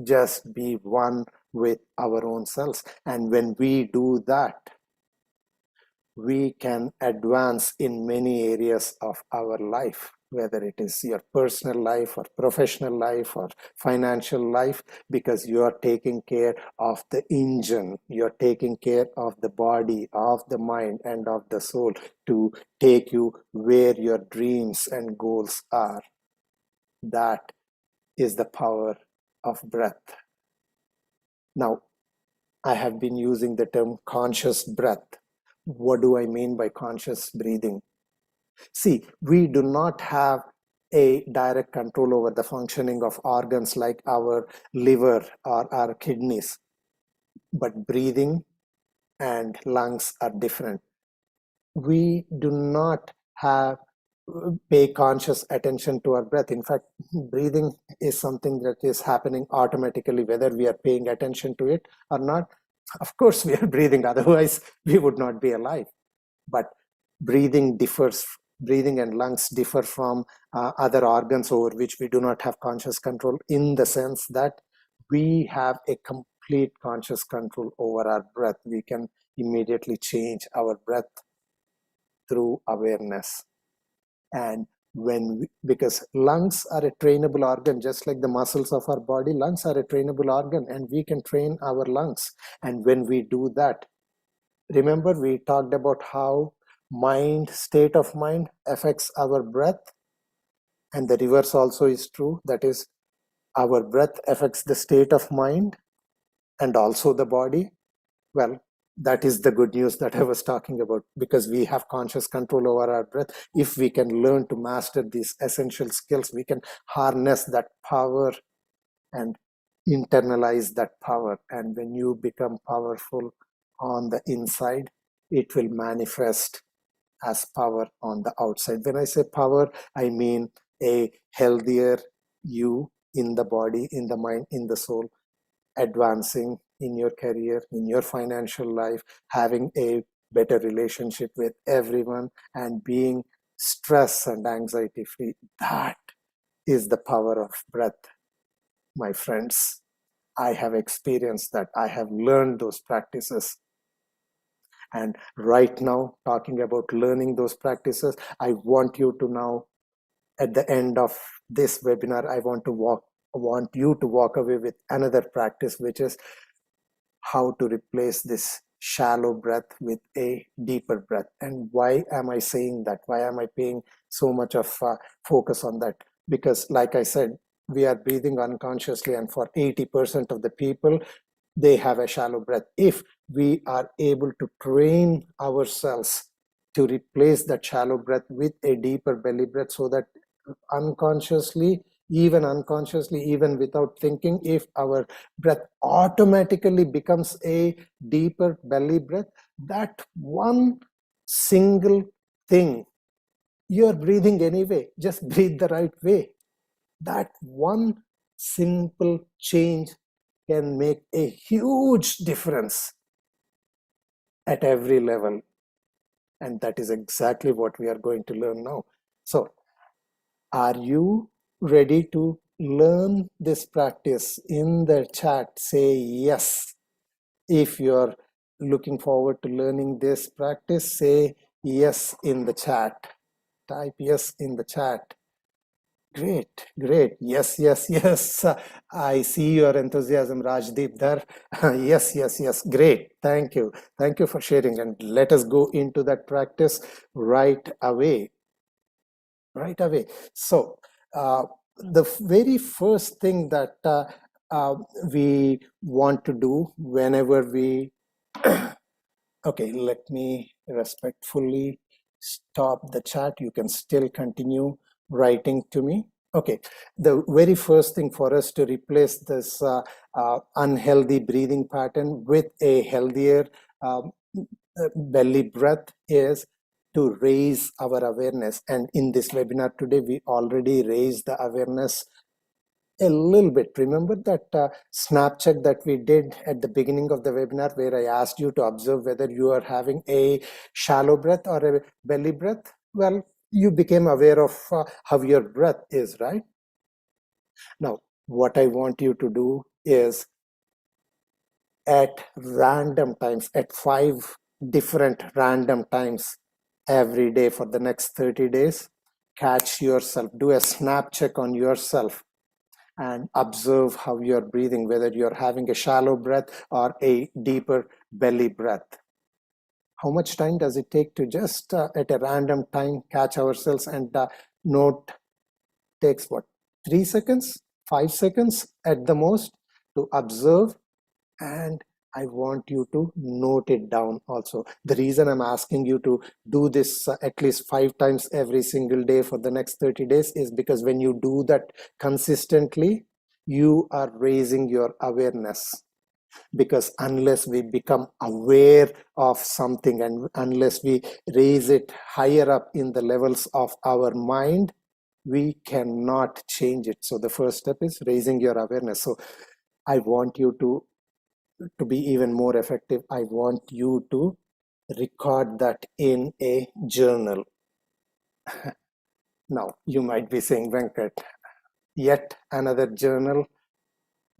just be one with our own selves. And when we do that, we can advance in many areas of our life, whether it is your personal life or professional life or financial life, because you are taking care of the engine, you're taking care of the body, of the mind, and of the soul to take you where your dreams and goals are. That is the power of breath. Now, I have been using the term conscious breath. What do I mean by conscious breathing? See, we do not have a direct control over the functioning of organs like our liver or our kidneys, but breathing and lungs are different. We do not pay conscious attention to our breath. In fact, breathing is something that is happening automatically, whether we are paying attention to it or not. Of course, we are breathing, otherwise we would not be alive. But breathing and lungs differ from other organs over which we do not have conscious control, in the sense that we have a complete conscious control over our breath. We can immediately change our breath through awareness. And because lungs are a trainable organ, just like the muscles of our body, lungs are a trainable organ, and we can train our lungs. And when we do that, remember we talked about how state of mind affects our breath, and the reverse also is true. That is, our breath affects the state of mind and also the body. Well, that is the good news that I was talking about, because we have conscious control over our breath. If we can learn to master these essential skills, we can harness that power and internalize that power. And when you become powerful on the inside, it will manifest as power on the outside. When I say power, I mean a healthier you in the body, in the mind, in the soul, advancing in your career, in your financial life, having a better relationship with everyone, and being stress and anxiety free. That is the power of breath, my friends. I have experienced that. I have learned those practices. And right now, talking about learning those practices, I want you to now, at the end of this webinar, I want you to walk away with another practice, which is how to replace this shallow breath with a deeper breath. And why am I saying that? Why am I paying so much of focus on that? Because like I said, we are breathing unconsciously, and for 80% of the people, they have a shallow breath. If we are able to train ourselves to replace that shallow breath with a deeper belly breath, so that unconsciously, even without thinking, if our breath automatically becomes a deeper belly breath, that one single thing, you're breathing anyway, just breathe the right way. That one simple change can make a huge difference at every level. And that is exactly what we are going to learn now. So, are you ready to learn this practice? In the chat, say yes. If you're looking forward to learning this practice, say yes in the chat. Type yes in the chat. Great, great. Yes, yes, yes. I see your enthusiasm, Rajdeep there. Yes, yes, yes. Great. Thank you. Thank you for sharing. And let us go into that practice right away. Right away. So, the very first thing that we want to do whenever we okay, let me respectfully stop the chat. You can still continue writing to me. Okay, the very first thing for us to replace this unhealthy breathing pattern with a healthier belly breath is to raise our awareness. And in this webinar today, we already raised the awareness a little bit. Remember that snap check that we did at the beginning of the webinar, where I asked you to observe whether you are having a shallow breath or a belly breath? Well, you became aware of how your breath is, right? Now, what I want you to do is, at random times, at 5 different random times every day for the next 30 days, catch yourself, do a snap check on yourself, and observe how you're breathing, whether you're having a shallow breath or a deeper belly breath. How much time does it take to just at a random time catch ourselves and note? Takes what, 3 seconds, 5 seconds at the most to observe. And I want you to note it down also. The reason I'm asking you to do this at least 5 times every single day for the next 30 days is because when you do that consistently, you are raising your awareness. Because unless we become aware of something, and unless we raise it higher up in the levels of our mind, we cannot change it. So the first step is raising your awareness. So I want you to be even more effective, I want you to record that in a journal. Now, you might be saying, Venkat, yet another journal?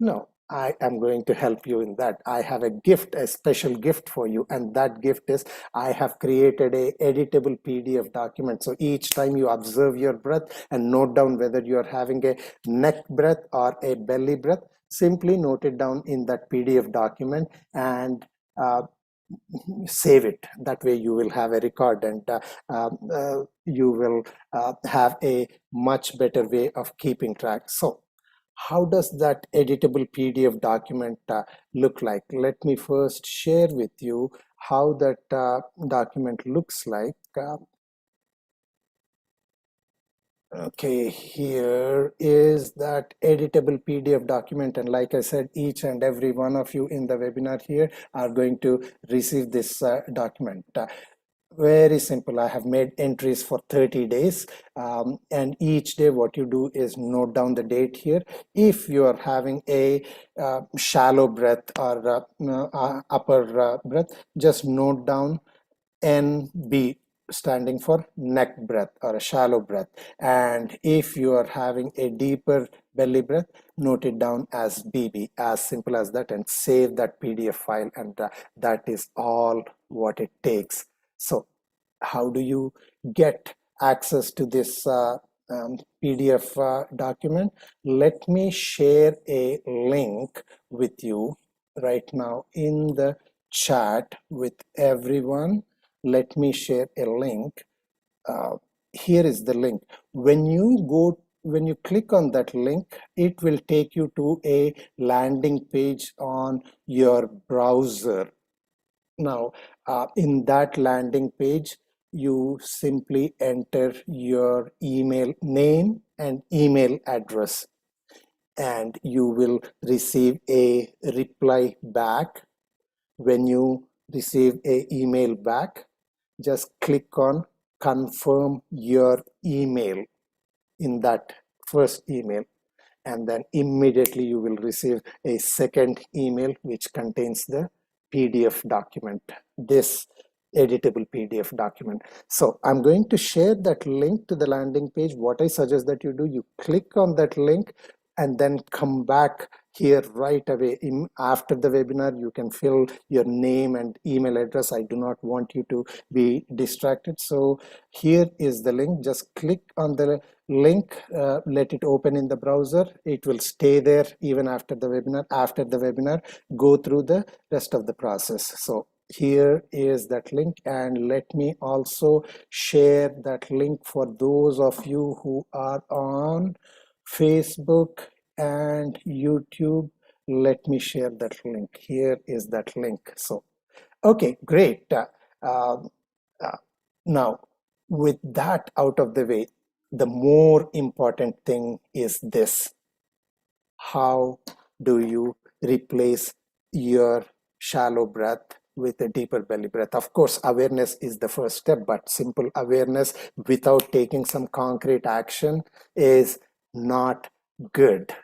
No, I am going to help you in that. I have a gift, a special gift for you. And that gift is, I have created a editable PDF document. So each time you observe your breath and note down whether you're having a neck breath or a belly breath, simply note it down in that PDF document and save it. That way you will have a record, and you will have a much better way of keeping track. So how does that editable PDF document look like? Let me first share with you how that document looks like. Okay, here is that editable PDF document. And like I said, each and every one of you in the webinar here are going to receive this document. Very simple. I have made entries for 30 days. And each day what you do is note down the date here. If you are having a shallow breath or upper breath, just note down NB, standing for neck breath or a shallow breath. And if you are having a deeper belly breath, note it down as BB, as simple as that, and save that PDF file. And that is all what it takes. So how do you get access to this PDF document? Let me share a link with you right now in the chat with everyone. Let me share a link. Here is the link. When you click on that link, it will take you to a landing page on your browser. Now, in that landing page, you simply enter your email name and email address, and you will receive a reply back. When you receive a email back, just click on confirm your email in that first email, and then immediately you will receive a second email which contains the PDF document, this editable PDF document. So I'm going to share that link to the landing page. What I suggest that you do, you click on that link and then come back here right away. After the webinar, you can fill your name and email address. I do not want you to be distracted. So here is the link. Just click on the link, let it open in the browser. It will stay there even after the webinar. After the webinar, go through the rest of the process. So here is that link, and let me also share that link for those of you who are on Facebook and YouTube. Let me share that link. Here is that link. So okay, great. Um, uh, Now, with that out of the way, the more important thing is this. How do you replace your shallow breath with a deeper belly breath? Of course, awareness is the first step, but simple awareness without taking some concrete action is not good.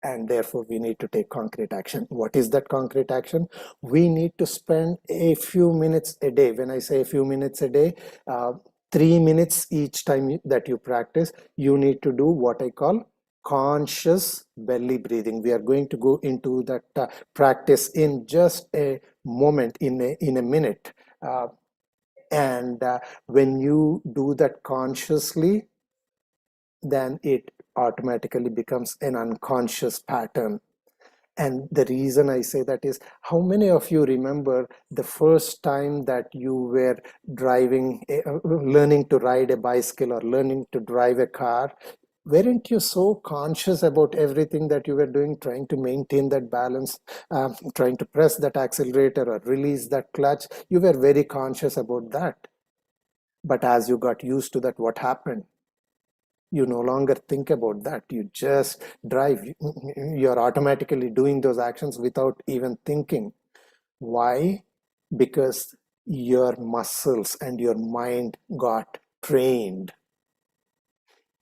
And therefore we need to take concrete action. What is that concrete action? We need to spend a few minutes a day. When I say a few minutes a day, 3 minutes each time that you practice, you need to do what I call conscious belly breathing. We are going to go into that practice in just a moment, in a minute. And when you do that consciously, then it automatically becomes an unconscious pattern. And the reason I say that is, how many of you remember the first time that you were learning to ride a bicycle or learning to drive a car? Weren't you so conscious about everything that you were doing, trying to maintain that balance, trying to press that accelerator or release that clutch? You were very conscious about that. But as you got used to that, what happened? You no longer think about that. You just drive. You're automatically doing those actions without even thinking. Why? Because your muscles and your mind got trained.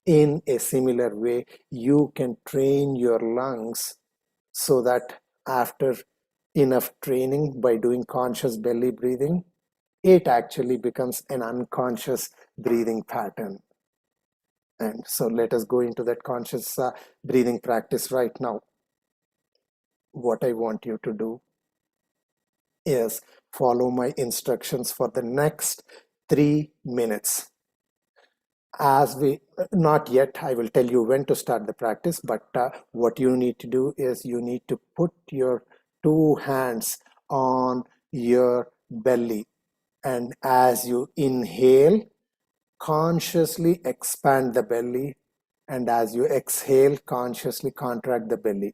In a similar way, you can train your lungs so that after enough training by doing conscious belly breathing, it actually becomes an unconscious breathing pattern. And so let us go into that conscious breathing practice right now. What I want you to do is follow my instructions for the next 3 minutes. Not yet, I will tell you when to start the practice, but what you need to do is you need to put your 2 hands on your belly. And as you inhale, consciously expand the belly, and as you exhale, consciously contract the belly.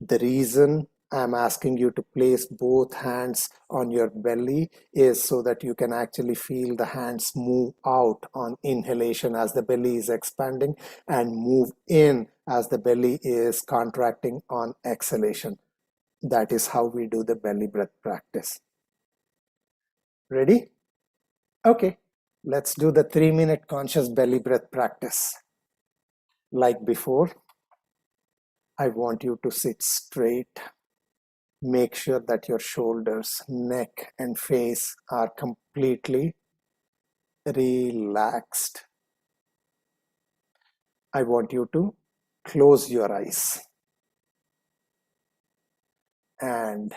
The reason I'm asking you to place both hands on your belly is so that you can actually feel the hands move out on inhalation as the belly is expanding, and move in as the belly is contracting on exhalation. That is how we do the belly breath practice. Ready? Okay, let's do the 3-minute conscious belly breath practice. Like before, I want you to sit straight. Make sure that your shoulders, neck, and face are completely relaxed. I want you to close your eyes and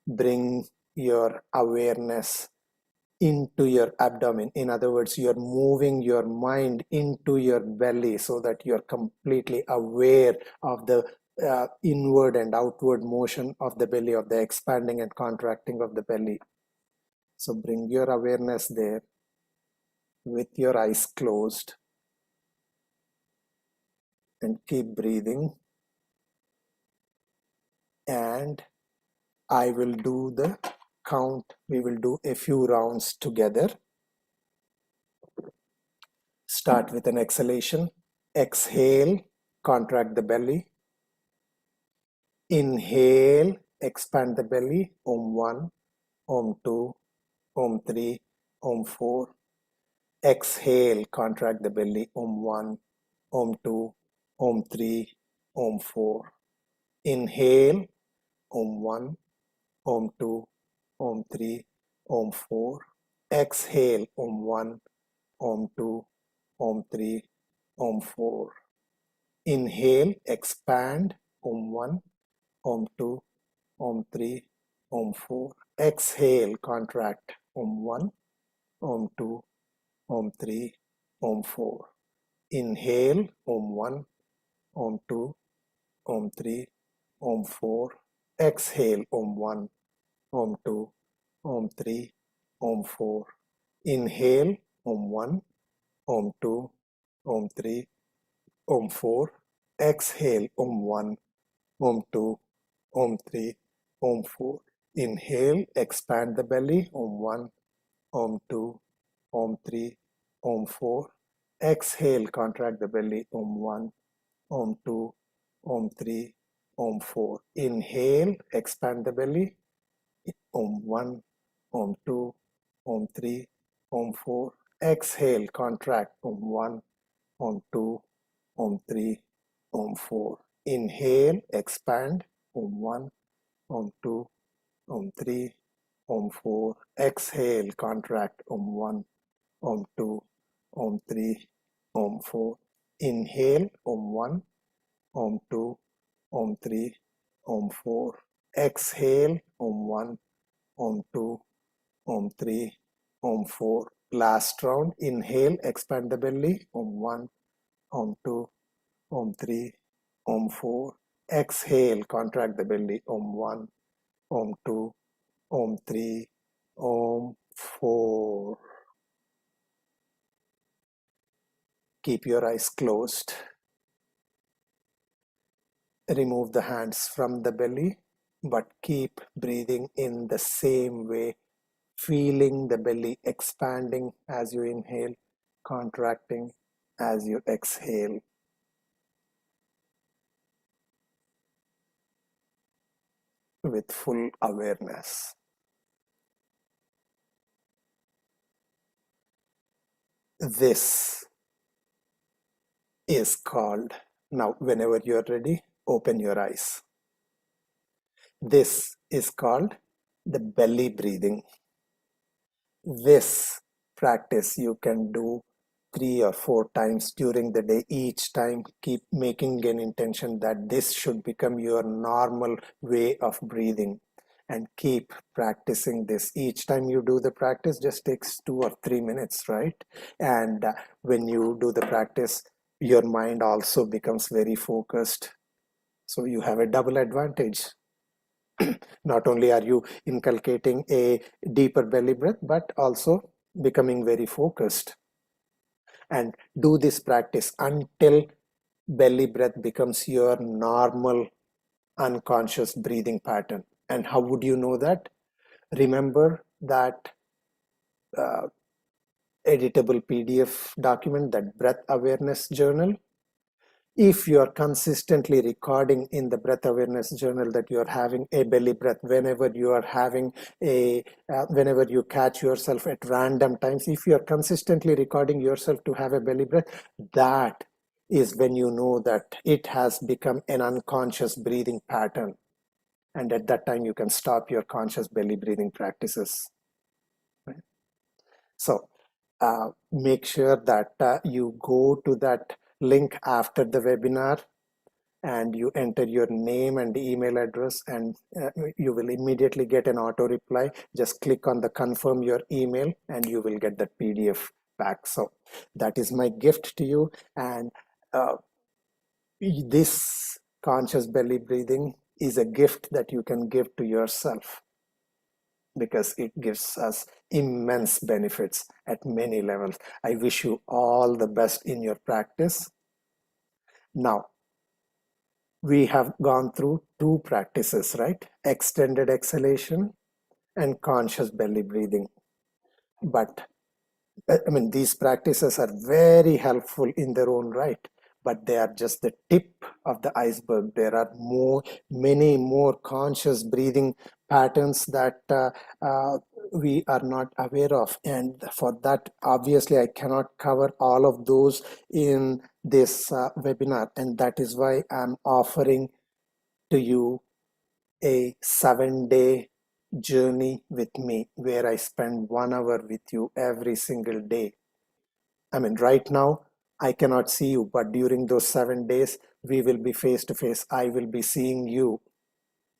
bring your awareness into your abdomen. In other words, you're moving your mind into your belly so that you're completely aware of the inward and outward motion of the belly, of the expanding and contracting of the belly. So bring your awareness there with your eyes closed and keep breathing. And I will do the count. We will do a few rounds together. Start with an exhalation. Exhale, contract the belly. Inhale, expand the belly. Om 1, Om 2, Om 3, Om 4. Exhale, contract the belly. Om 1, Om 2, Om 3, Om 4. Inhale, Om 1, Om 2, Om 3, Om 4. Exhale, Om 1, Om 2, Om 3, Om 4. Inhale, expand. Om 1, Om 2, Om 3, Om 4. Exhale, contract. Om 1, Om 2, Om 3, Om 4. Inhale, Om 1, Om 2, Om 3, Om 4. Exhale, Om 1, Om 2, Om 3, Om 4. Inhale, Om 1, Om 2, Om 3, Om 4. Exhale, Om 1, Om 2, Om 3, Om 4. Inhale, expand the belly. Om 1, Om 2, Om 3, Om 4. Exhale, contract the belly. Om 1, Om 2, Om 3, Om 4. Inhale, expand the belly. Om 1, Om 2, Om 3, Om 4. Exhale, contract. Om 1, Om 2, Om 3, Om 4. Inhale, expand. Om 1, Om 2, Om 3, Om 4. Exhale, contract. Om 1, Om 2, Om 3, Om 4. Inhale, Om 1, Om 2, Om 3, Om 4. Exhale, Om 1, Om 2, Om 3, Om 4. Last round. Inhale, expand the belly. Om 1, Om 2, Om 3, Om 4. Exhale, contract the belly. Om 1, Om 2, Om 3, Om 4. Keep your eyes closed. Remove the hands from the belly, but keep breathing in the same way, feeling the belly expanding as you inhale, contracting as you exhale. With full awareness. This is called, now whenever you're ready, open your eyes. This is called the belly breathing. This practice you can do 3 or 4 times during the day. Each time keep making an intention that this should become your normal way of breathing, and keep practicing this. Each time you do the practice just takes 2 or 3 minutes, right? And when you do the practice, your mind also becomes very focused, so you have a double advantage. Not only are you inculcating a deeper belly breath, but also becoming very focused. And do this practice until belly breath becomes your normal unconscious breathing pattern. And how would you know that? Remember that editable PDF document, that breath awareness journal? If you're consistently recording in the breath awareness journal that you're having a belly breath, whenever you are having whenever you catch yourself at random times, if you're consistently recording yourself to have a belly breath, that is when you know that it has become an unconscious breathing pattern. And at that time, you can stop your conscious belly breathing practices. Right? So make sure that you go to that link after the webinar and you enter your name and email address, and you will immediately get an auto reply. Just click on the confirm your email and you will get that PDF back. So that is my gift to you. And this conscious belly breathing is a gift that you can give to yourself, because it gives us immense benefits at many levels. I wish you all the best in your practice. Now, we have gone through two practices, right? Extended exhalation and conscious belly breathing. But I mean, these practices are very helpful in their own right, but they are just the tip of the iceberg. There are many more conscious breathing patterns that we are not aware of. And for that, obviously, I cannot cover all of those in this webinar. And that is why I'm offering to you a 7-day journey with me, where I spend 1 hour with you every single day. I mean, right now, I cannot see you, but during those 7 days, we will be face to face. I will be seeing you,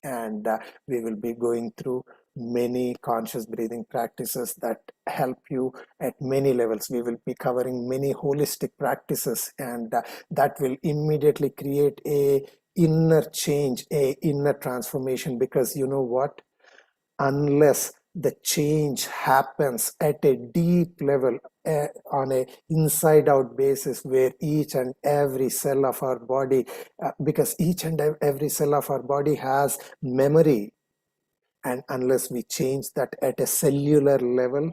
and we will be going through many conscious breathing practices that help you at many levels. We will be covering many holistic practices, and that will immediately create a inner change, a inner transformation, because you know what? Unless the change happens at a deep level, on a inside out basis, where each and every cell of our body, because each and every cell of our body has memory, and unless we change that at a cellular level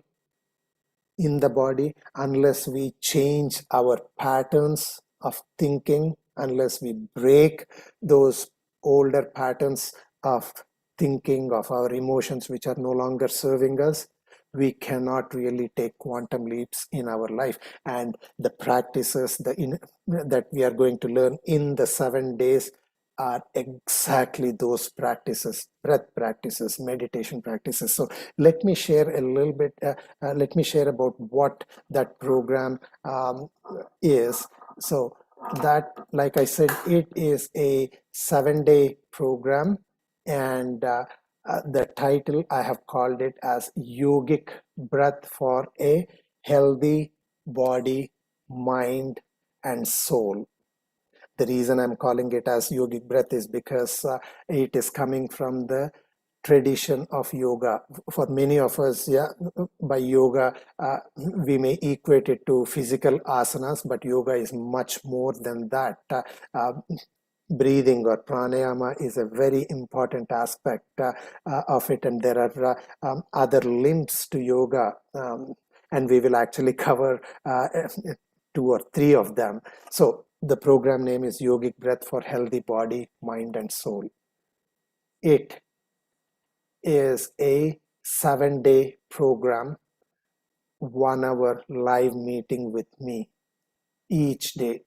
in the body, unless we change our patterns of thinking, unless we break those older patterns of thinking, of our emotions, which are no longer serving us, we cannot really take quantum leaps in our life. And the practices that we are going to learn in the 7 days are exactly those practices: breath practices, meditation practices. So let me share a little bit, let me share about what that program is. So that, like I said, it is a 7-day program, and the title I have called it as Yogic Breath for a Healthy Body, Mind, and Soul. The reason I'm calling it as yogic breath is because it is coming from the tradition of yoga. For many of us, yeah, by yoga, we may equate it to physical asanas, but yoga is much more than that. Uh, Breathing or pranayama is a very important aspect of it, and there are other limbs to yoga, and we will actually cover 2 or 3 of them. So the program name is Yogic Breath for Healthy Body, Mind, and Soul. It is a 7-day program, 1 hour live meeting with me each day,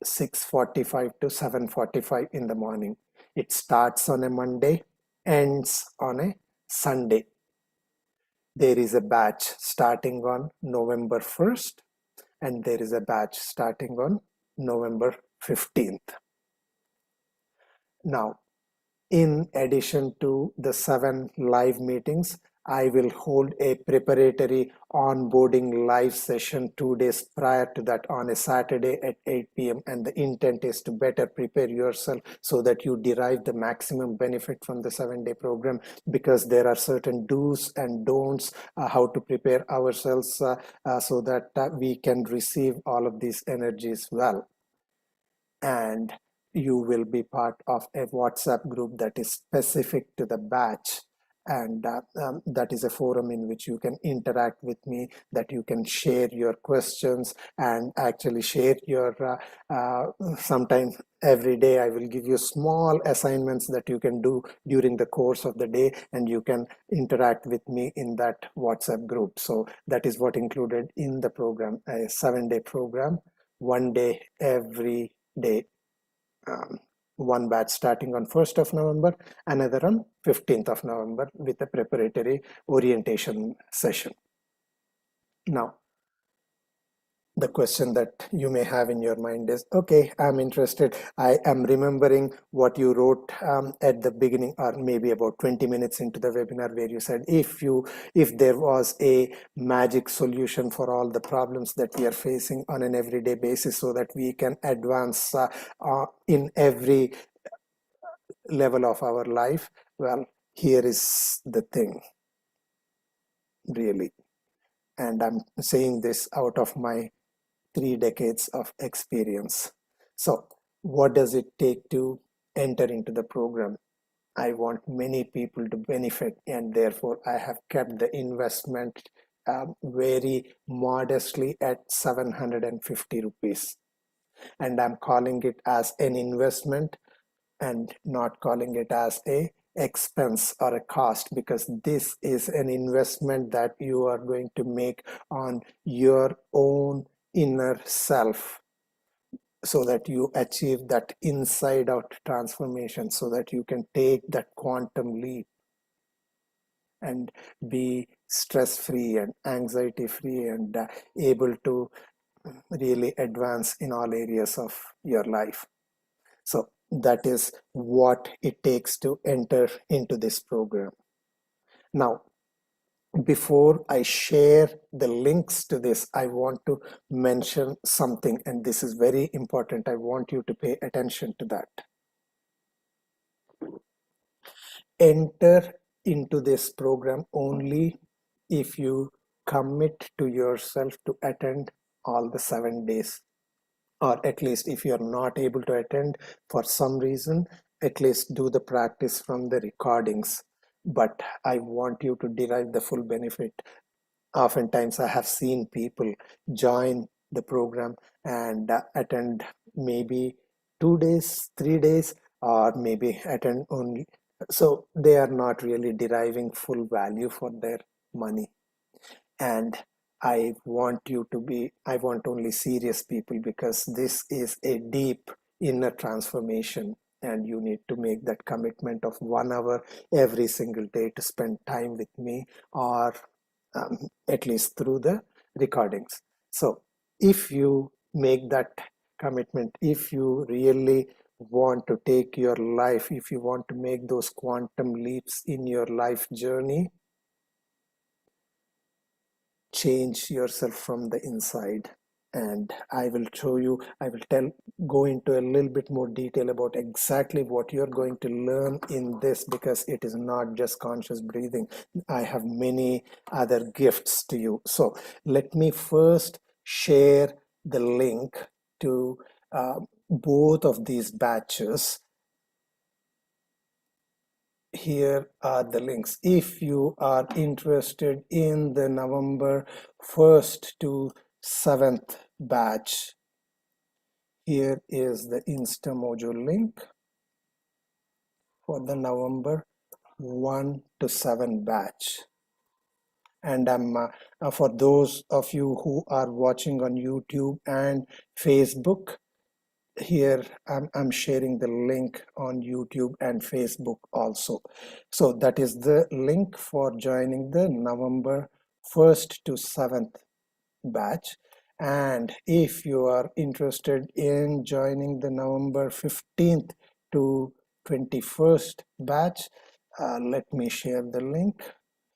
6:45 to 7:45 in the morning. It starts on a Monday, ends on a Sunday. There is a batch starting on November 1st, and there is a batch starting on November 15th. Now, in addition to the 7 live meetings, I will hold a preparatory onboarding live session 2 days prior to that on a Saturday at 8 p.m. And the intent is to better prepare yourself so that you derive the maximum benefit from the 7-day program, because there are certain do's and don'ts, how to prepare ourselves so that we can receive all of these energies well. And you will be part of a WhatsApp group that is specific to the batch. and that is a forum in which you can interact with me, that you can share your questions and actually share your sometimes every day I will give you small assignments that you can do during the course of the day, and you can interact with me in that WhatsApp group. So that is what included in the program, a 7-day program, 1 day every day. One batch starting on 1st of November, another on 15th of November with a preparatory orientation session. Now, the question that you may have in your mind is, okay, I'm interested. I am remembering what you wrote at the beginning, or maybe about 20 minutes into the webinar, where you said if there was a magic solution for all the problems that we are facing on an everyday basis, so that we can advance in every level of our life. Well, here is the thing, really, and I'm saying this out of my 3 decades of experience. So, what does it take to enter into the program? I want many people to benefit, and therefore, I have kept the investment very modestly at 750 rupees. And I'm calling it as an investment and not calling it as a expense or a cost, because this is an investment that you are going to make on your own inner self, so that you achieve that inside out transformation, so that you can take that quantum leap and be stress free and anxiety free and able to really advance in all areas of your life. So that is what it takes to enter into this program. Now, before I share the links to this, I want to mention something, and this is very important. I want you to pay attention to that. Enter into this program only if you commit to yourself to attend all the 7 days, or at least if you're not able to attend for some reason, at least do the practice from the recordings. But I want you to derive the full benefit. Oftentimes I have seen people join the program and attend maybe 2 days, 3 days, or maybe attend only, so they are not really deriving full value for their money. And I want only serious people, because this is a deep inner transformation, and you need to make that commitment of 1 hour every single day to spend time with me, or at least through the recordings. So if you make that commitment, if you really want to take your life, if you want to make those quantum leaps in your life journey, change yourself from the inside. And I will show you, I will go into a little bit more detail about exactly what you're going to learn in this, because it is not just conscious breathing. I have many other gifts to you. So let me first share the link to both of these batches. Here are the links. If you are interested in the November 1st to 7th batch, here is the InstaMojo link for the November 1 to 7 batch. And for those of you who are watching on YouTube and Facebook, here I'm sharing the link on YouTube and Facebook also. So that is the link for joining the November 1st to 7th batch. And if you are interested in joining the November 15th to 21st batch, let me share the link.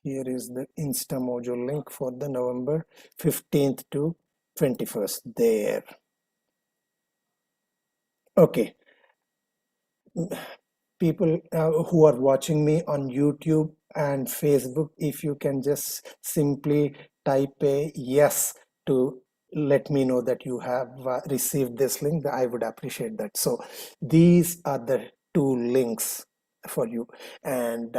Here is the InstaMojo link for the November 15th to 21st there. Okay, people who are watching me on YouTube and Facebook, if you can just simply type a yes to let me know that you have received this link, I would appreciate that. So these are the two links for you. And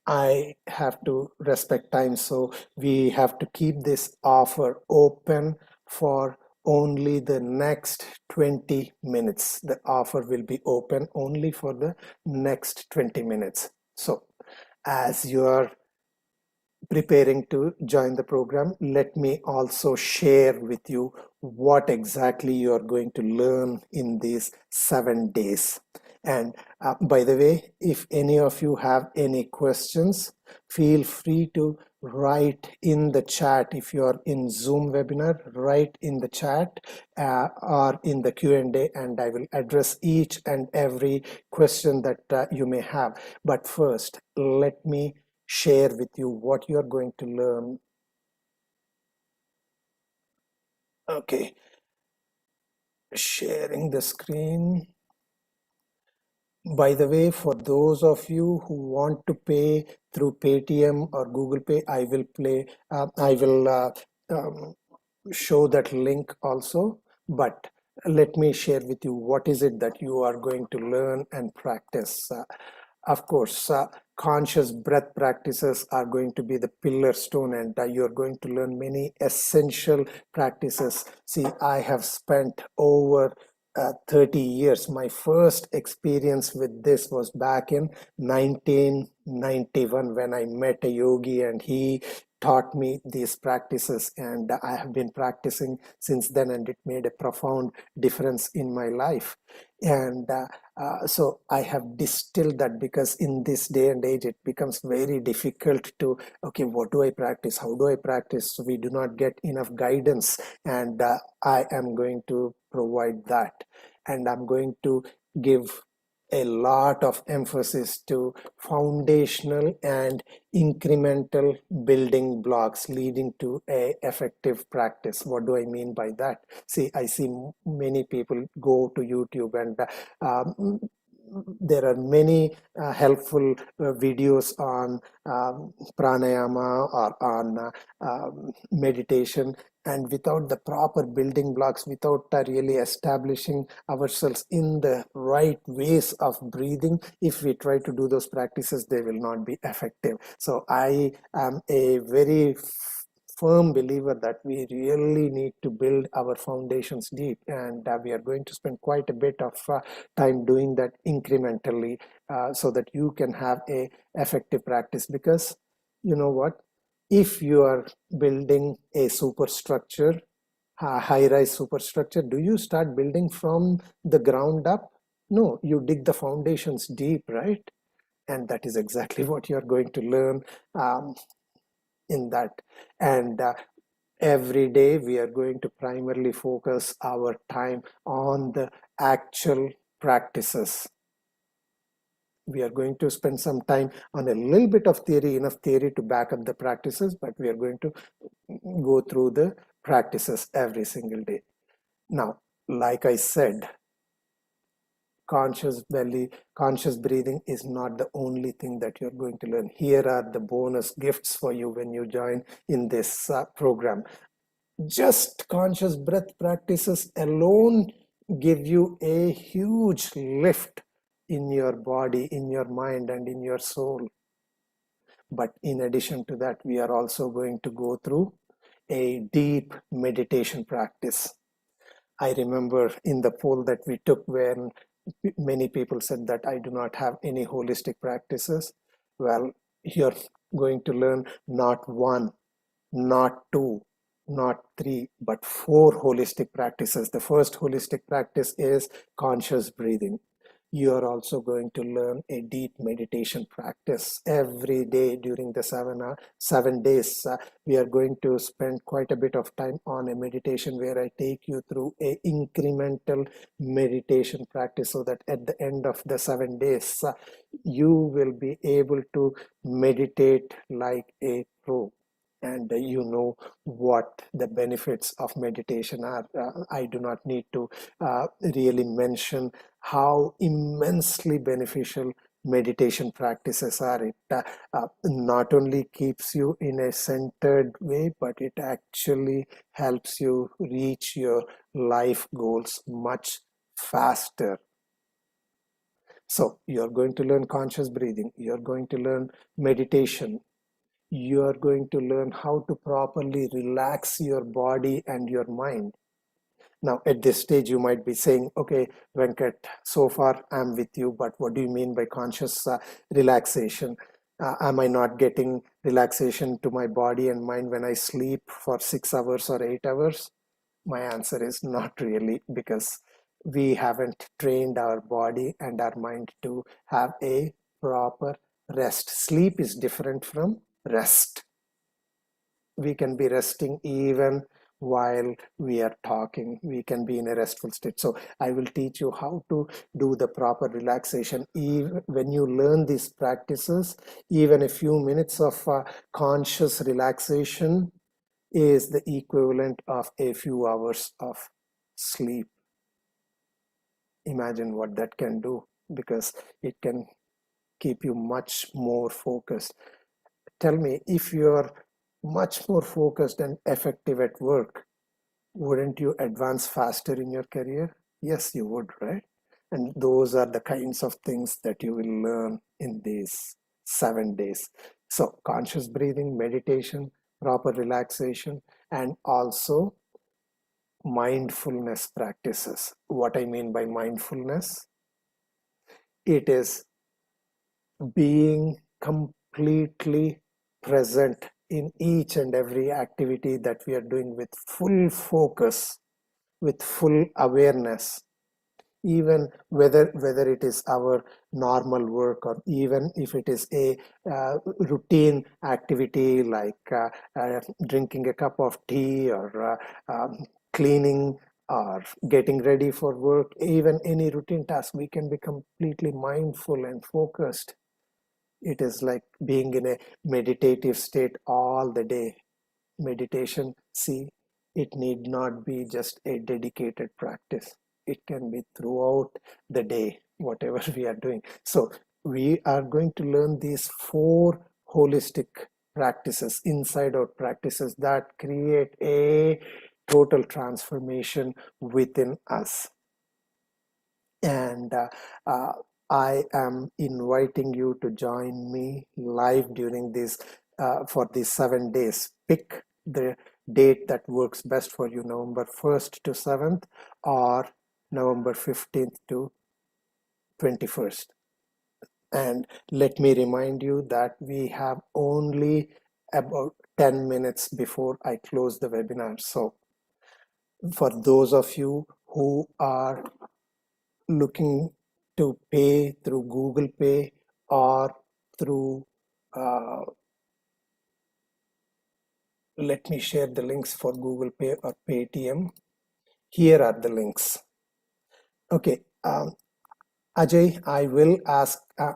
I have to respect time, so we have to keep this offer open for only the next 20 minutes. The offer will be open only for the next 20 minutes. So, as you are preparing to join the program, let me also share with you what exactly you are going to learn in these 7 days. And by the way, if any of you have any questions, feel free to write in the chat. If you are in Zoom webinar, write in the chat or in the Q&A, and I will address each and every question that you may have. But first, let me share with you what you're going to learn. Okay, sharing the screen. By the way, for those of you who want to pay through Paytm or Google Pay, I will show that link also. But let me share with you what is it that you are going to learn and practice. Of course, conscious breath practices are going to be the pillar stone, and you're going to learn many essential practices. See, I have spent over 30 years. My first experience with this was back in 1991 when I met a yogi, and he taught me these practices, and I have been practicing since then, and it made a profound difference in my life. And so I have distilled that, because in this day and age it becomes very difficult to, okay, what do I practice, how do I practice? So we do not get enough guidance, and I am going to provide that, and I'm going to give a lot of emphasis to foundational and incremental building blocks leading to a effective practice. What do I mean by that? See, I see many people go to YouTube, and there are many helpful videos on pranayama or on meditation, and without the proper building blocks, without really establishing ourselves in the right ways of breathing, if we try to do those practices, they will not be effective. So I am a very firm believer that we really need to build our foundations deep, and we are going to spend quite a bit of time doing that incrementally, so that you can have a effective practice. Because you know what, if you are building a superstructure, a high-rise superstructure, do you start building from the ground up? No, you dig the foundations deep, right? And that is exactly what you're going to learn in that. And every day we are going to primarily focus our time on the actual practices. We are going to spend some time on a little bit of theory, enough theory to back up the practices, but we are going to go through the practices every single day. Now, like I said, conscious breathing is not the only thing that you're going to learn. Here are the bonus gifts for you when you join in this program. Just conscious breath practices alone give you a huge lift in your body, in your mind, and in your soul. But in addition to that, we are also going to go through a deep meditation practice. I remember in the poll that we took, when many people said that I do not have any holistic practices. Well, you're going to learn not one, not two, not three, but four holistic practices. The first holistic practice is conscious breathing. You are also going to learn a deep meditation practice every day during the 7 days. We are going to spend quite a bit of time on a meditation where I take you through a incremental meditation practice, so that at the end of the 7 days, you will be able to meditate like a pro, and you know what the benefits of meditation are. I do not need to really mention how immensely beneficial meditation practices are. It not only keeps you in a centered way, but it actually helps you reach your life goals much faster. So you're going to learn conscious breathing, you're going to learn meditation, you're going to learn how to properly relax your body and your mind. Now, at this stage, you might be saying, okay, Venkat, so far I'm with you, but what do you mean by conscious relaxation? Am I not getting relaxation to my body and mind when I sleep for 6 hours or 8 hours? My answer is not really, because we haven't trained our body and our mind to have a proper rest. Sleep is different from rest. We can be resting even while we are talking. We can be in a restful state. So I will teach you how to do the proper relaxation. Even when you learn these practices, even a few minutes of conscious relaxation is the equivalent of a few hours of sleep. Imagine what that can do, because it can keep you much more focused. Tell me, if you're much more focused and effective at work, wouldn't you advance faster in your career? Yes, you would, right? And those are the kinds of things that you will learn in these 7 days. So, conscious breathing, meditation, proper relaxation, and also mindfulness practices. What I mean by mindfulness, it is being completely present in each and every activity that we are doing with full focus, with full awareness, even whether it is our normal work, or even if it is a routine activity like drinking a cup of tea, or cleaning, or getting ready for work. Even any routine task, we can be completely mindful and focused. It is like being in a meditative state all the day. Meditation, see, it need not be just a dedicated practice. It can be throughout the day, whatever we are doing. So we are going to learn these 4 holistic practices, inside out practices, that create a total transformation within us. And uh, I am inviting you to join me live during this for these 7 days. Pick the date that works best for you, November 1st to 7th, or November 15th to 21st. And let me remind you that we have only about 10 minutes before I close the webinar. So for those of you who are looking to pay through Google Pay, or through, uh, let me share the links for Google Pay or Paytm. Here are the links. Okay, Ajay, I will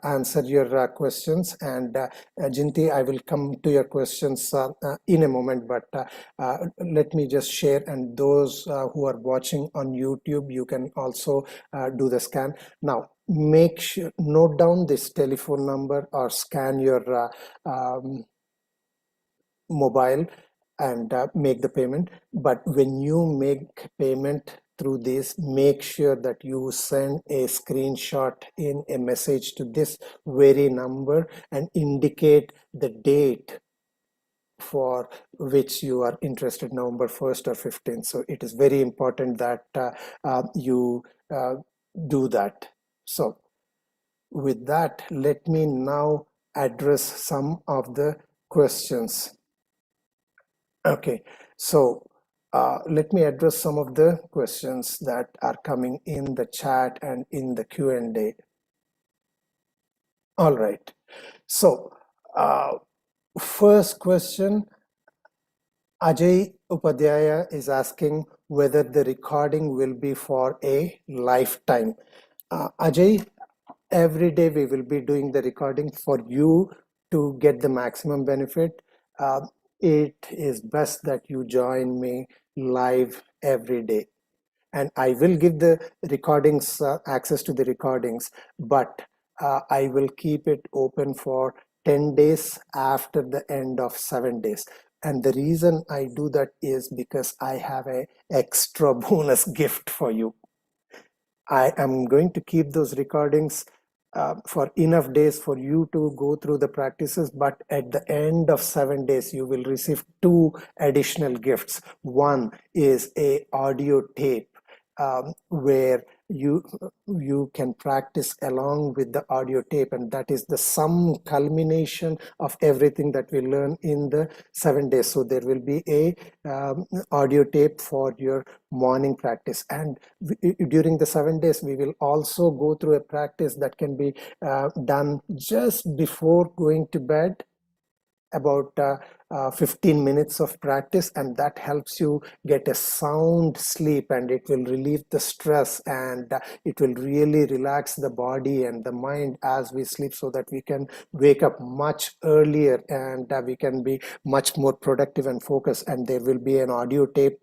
answer your questions, and Jinti, I will come to your questions in a moment, but let me just share, and those who are watching on YouTube, you can also do the scan. Now, make sure, note down this telephone number, or scan your mobile, and make the payment. But when you make payment through this, make sure that you send a screenshot in a message to this very number and indicate the date for which you are interested, November 1st or 15th. So it is very important that you do that. So with that, let me now address some of the questions. Okay, so let me address some of the questions that are coming in the chat and in the Q&A. All right, so first question, Ajay Upadhyaya is asking whether the recording will be for a lifetime. Ajay, every day we will be doing the recording for you to get the maximum benefit. It is best that you join me live every day, and I will give the recordings, access to the recordings, but I will keep it open for 10 days after the end of 7 days. And the reason I do that is because I have a extra bonus gift for you. I am going to keep those recordings for enough days for you to go through the practices, but at the end of 7 days you will receive two additional gifts. One is a audio tape where you can practice along with the audio tape, and that is the sum culmination of everything that we learn in the 7 days. So there will be a audio tape for your morning practice, and during the 7 days we will also go through a practice that can be done just before going to bed, about 15 minutes of practice, and that helps you get a sound sleep, and it will relieve the stress, and it will really relax the body and the mind as we sleep, so that we can wake up much earlier, and we can be much more productive and focused. And there will be an audio tape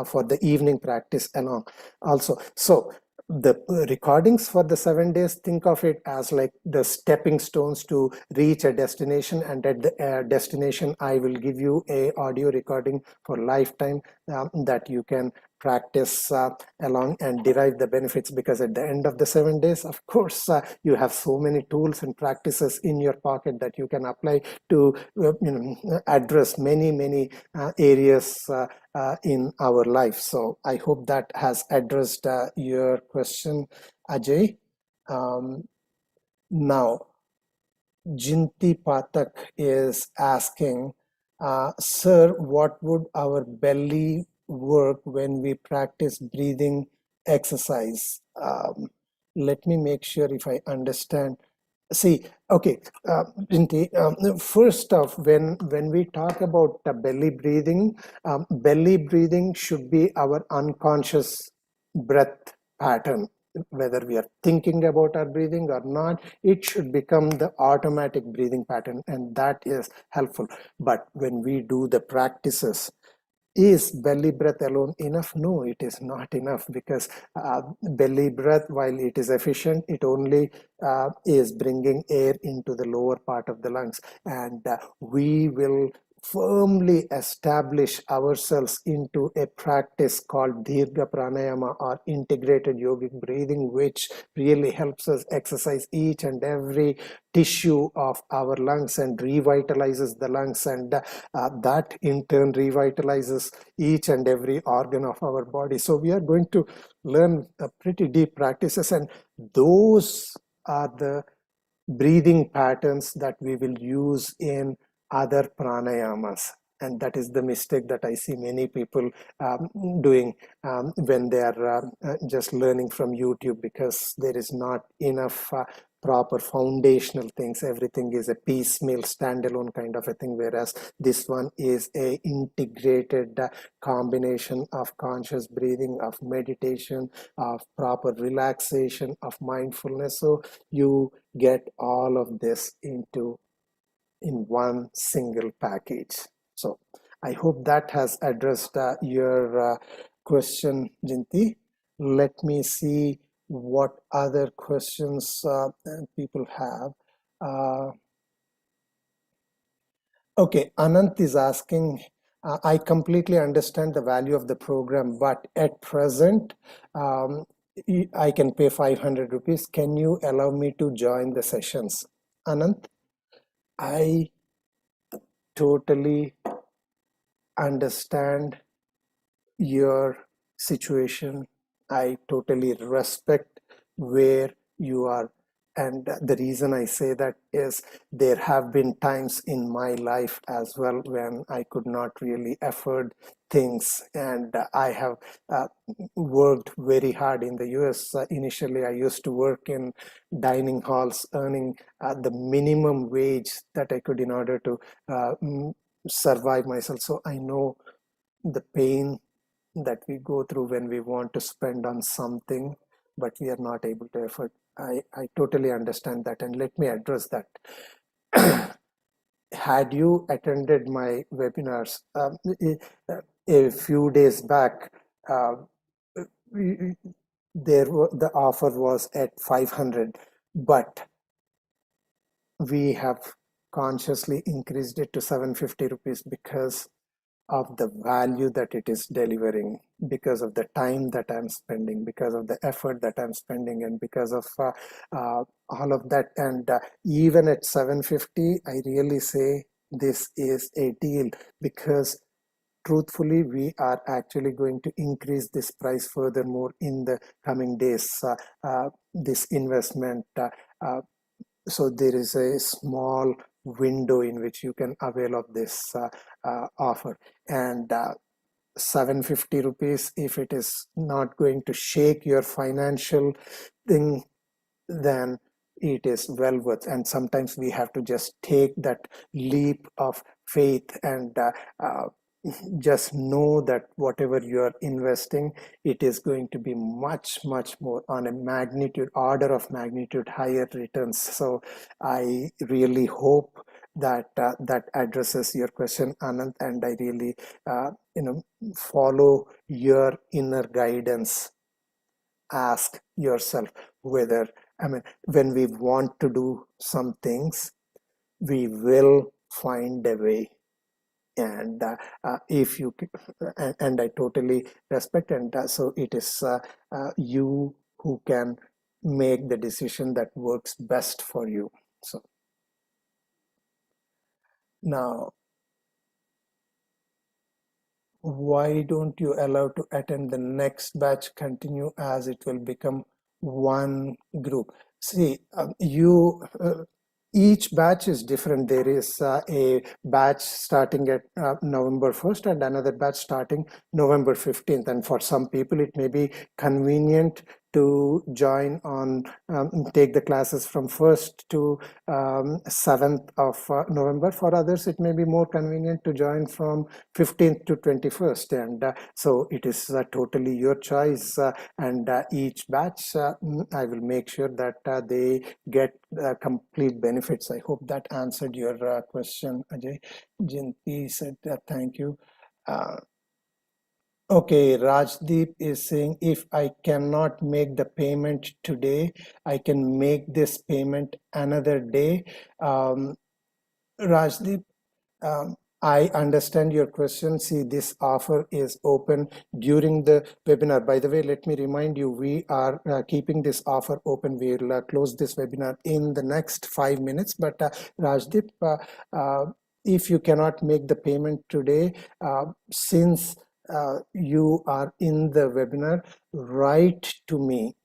for the evening practice along also. So the recordings for the 7 days, think of it as like the stepping stones to reach a destination, and at the destination I will give you a audio recording for lifetime that you can practice along and derive the benefits. Because at the end of the 7 days, of course, you have so many tools and practices in your pocket that you can apply to address many areas in our life. So I hope that has addressed your question, Ajay. Now, Jinti Patak is asking, Sir, what would our belly work when we practice breathing exercise? Let me make sure if I understand. See, okay, Jinti, first off, when we talk about belly breathing should be our unconscious breath pattern. Whether we are thinking about our breathing or not, it should become the automatic breathing pattern, and that is helpful. But when we do the practices, is belly breath alone enough? No, it is not enough, because belly breath, while it is efficient, it only is bringing air into the lower part of the lungs, and we will firmly establish ourselves into a practice called Dirga Pranayama, or integrated yogic breathing, which really helps us exercise each and every tissue of our lungs and revitalizes the lungs, and that in turn revitalizes each and every organ of our body. So we are going to learn pretty deep practices, and those are the breathing patterns that we will use in other pranayamas. And that is the mistake that I see many people doing when they are just learning from YouTube, because there is not enough proper foundational things. Everything is a piecemeal standalone kind of a thing, whereas this one is a integrated combination of conscious breathing, of meditation, of proper relaxation, of mindfulness. So you get all of this into in one single package. So I hope that has addressed your question, Jinti. Let me see what other questions people have. Okay, Anant is asking, I completely understand the value of the program, but at present, I can pay 500 rupees. Can you allow me to join the sessions? Anant, I totally understand your situation. I totally respect where you are. And the reason I say that is there have been times in my life as well when I could not really afford things. And I have worked very hard in the US. Initially, I used to work in dining halls, earning the minimum wage that I could in order to survive myself. So I know the pain that we go through when we want to spend on something, but we are not able to afford. I totally understand that, and let me address that. Had you attended my webinars a few days back, uh, the offer was at 500, but we have consciously increased it to 750 rupees, because of the value that it is delivering, because of the time that I'm spending, because of the effort that I'm spending, and because of all of that. And even at 750, I really say this is a deal, because truthfully, we are actually going to increase this price furthermore in the coming days. This investment, so there is a small window in which you can avail of this offer. And 750 rupees, if it is not going to shake your financial thing, then it is well worth. And sometimes we have to just take that leap of faith and just know that whatever you are investing, it is going to be much more on a magnitude, order of magnitude higher returns. So I really hope that that addresses your question, Anand, and I really follow your inner guidance. Ask yourself whether, I mean, when we want to do some things, we will find a way. And if you and I totally respect, and so it is you who can make the decision that works best for you. So now, why don't you allow to attend the next batch continue, as it will become one group? See, you each batch is different. There is a batch starting at November 1st and another batch starting November 15th. And for some people, it may be convenient to join on, take the classes from 1st to 7th of November. For others, it may be more convenient to join from 15th to 21st. And so it is totally your choice. And each batch, I will make sure that they get complete benefits. I hope that answered your question, Ajay. Jinti said thank you. Okay, Rajdeep is saying, if I cannot make the payment today, I can make this payment another day. Rajdeep, um, I understand your question. See, this offer is open during the webinar. By the way, let me remind you, we are keeping this offer open. We'll close this webinar in the next 5 minutes. But Rajdeep, if you cannot make the payment today, since you are in the webinar, write to me,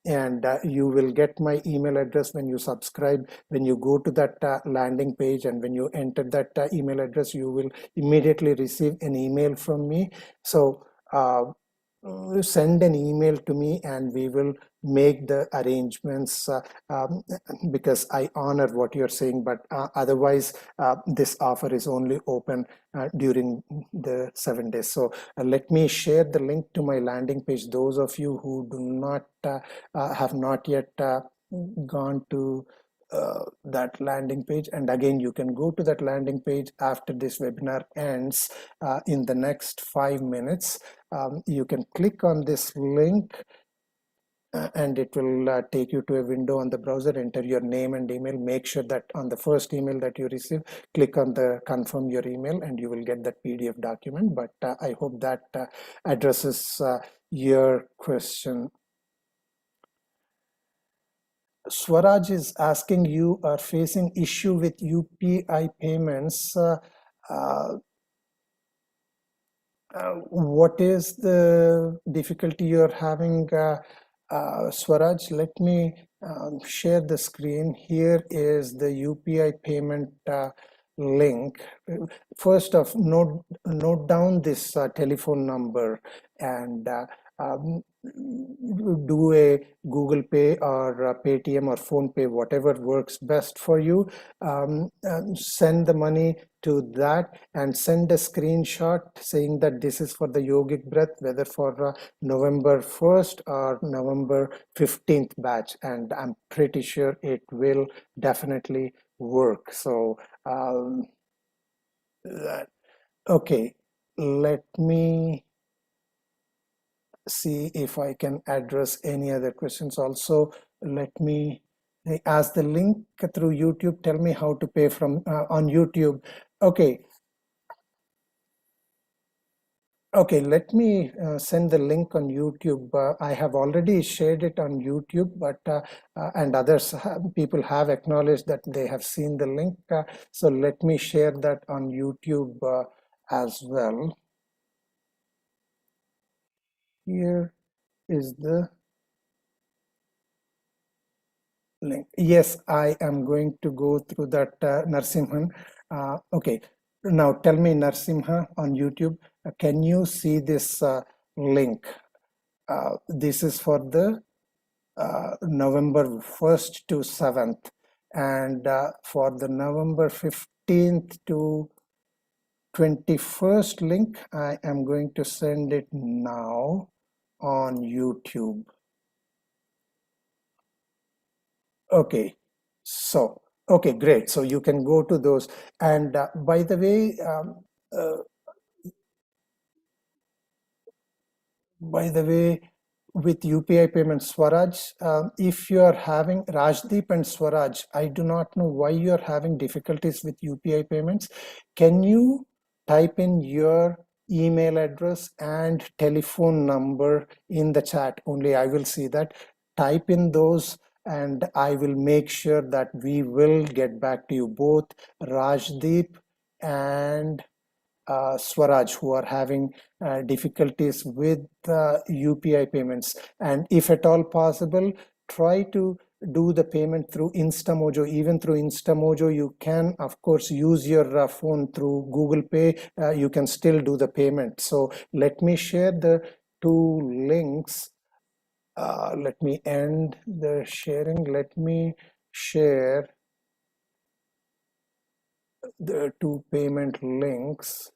and you will get my email address when you subscribe. When you go to that landing page, and when you enter that email address, you will immediately receive an email from me. So send an email to me, and we will make the arrangements, because I honor what you're saying. But otherwise, this offer is only open during the 7 days. So let me share the link to my landing page. Those of you who do not have not yet gone to that landing page, and again, you can go to that landing page after this webinar ends in the next 5 minutes. You can click on this link, and it will take you to a window on the browser. Enter your name and email. Make sure that on the first email that you receive, click on the confirm your email, and you will get that PDF document. But I hope that addresses your question. Swaraj is asking, you are facing issue with UPI payments. Uh, what is the difficulty you're having, Swaraj? Let me share the screen. Here is the UPI payment link. First off, note down this telephone number, and um, do a Google Pay or Paytm or Phone Pay, whatever works best for you. Send the money to that, and send a screenshot saying that this is for the yogic breath, whether for November 1st or November 15th batch, and I'm pretty sure it will definitely work. So okay, let me see if I can address any other questions also. Let me ask the link through YouTube. Tell me how to pay from on YouTube. Okay, Okay, let me send the link on YouTube. I have already shared it on YouTube, but and people have acknowledged that they have seen the link. So let me share that on YouTube as well. Here is the link. Yes, I am going to go through that, Narsimhan. Okay, now tell me, Narsimha, on YouTube, can you see this link? This is for the November 1st to 7th, and for the November 15th to 21st link, I am going to send it now on YouTube. Okay, so, okay, great. So you can go to those. And by the way, uh, By the way, with UPI payment Swaraj, if you are having Rajdeep and Swaraj, I do not know why you are having difficulties with UPI payments. Can you type in your email address and telephone number in the chat? Only I will see that. Type in those and I will make sure that we will get back to you, both Rajdeep and Swaraj, who are having difficulties with UPI payments. And if at all possible, try to do the payment through InstaMojo. Even through InstaMojo, you can, of course, use your phone through Google Pay. You can still do the payment. So let me share the two links. Let me end the sharing. Let me share the two payment links.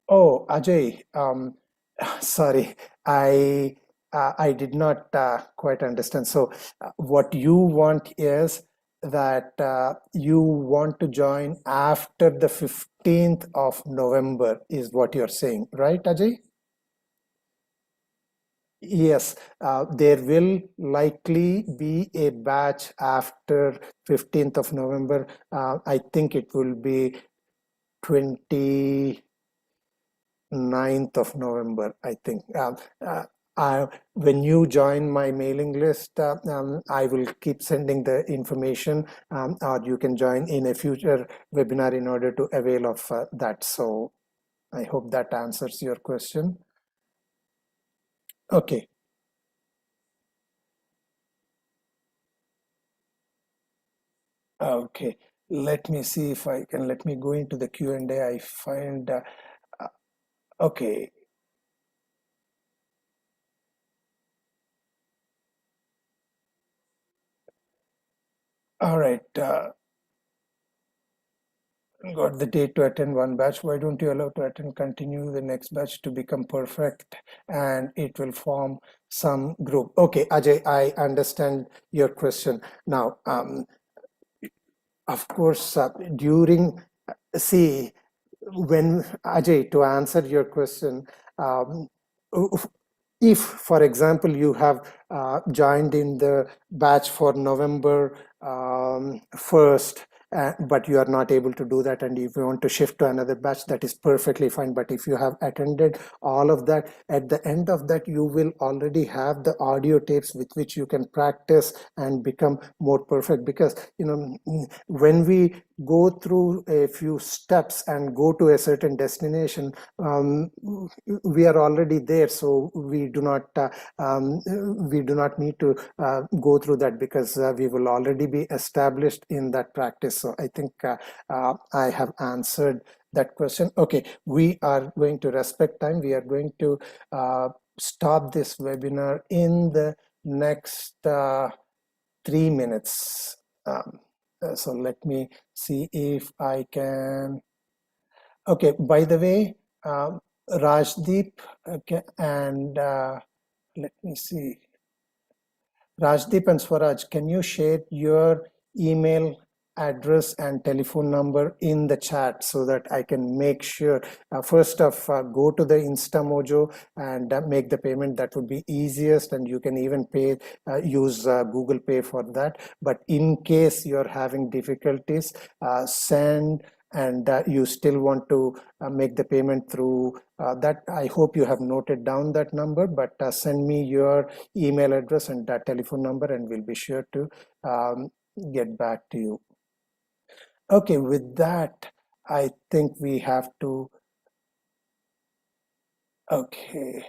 Oh, Ajay, sorry, I did not quite understand. So, what you want is that you want to join after the 15th of November, is what you're saying, right, Ajay? Yes, there will likely be a batch after 15th of November. I think it will be 20. 9th of November, I think. When you join my mailing list, I will keep sending the information, or you can join in a future webinar in order to avail of that. So I hope that answers your question. Okay. Okay. Let me see if I can, let me go into the Q&A. I find, uh, okay. All right. Got the date to attend one batch. Why don't you allow to attend, continue the next batch to become perfect and it will form some group? Okay, Ajay, I understand your question. Now, of course, during, see, when Ajay, to answer your question, um, if, for example, you have joined in the batch for November 1st, but you are not able to do that, and if you want to shift to another batch, that is perfectly fine. But if you have attended all of that, at the end of that, you will already have the audio tapes with which you can practice and become more perfect. Because, you know, when we go through a few steps and go to a certain destination, we are already there, so we do not need to go through that, because we will already be established in that practice. So I think I have answered that question. Okay, we are going to respect time. We are going to stop this webinar in the next 3 minutes. So let me see if I can. Okay, by the way, Rajdeep, okay, and let me see. Rajdeep and Swaraj, can you share your email address and telephone number in the chat so that I can make sure first of go to the InstaMojo and make the payment. That would be easiest, and you can even pay use Google Pay for that. But in case you're having difficulties, send and you still want to make the payment through that, I hope you have noted down that number, but send me your email address and that telephone number and we'll be sure to get back to you. Okay, with that, I think we have to, okay.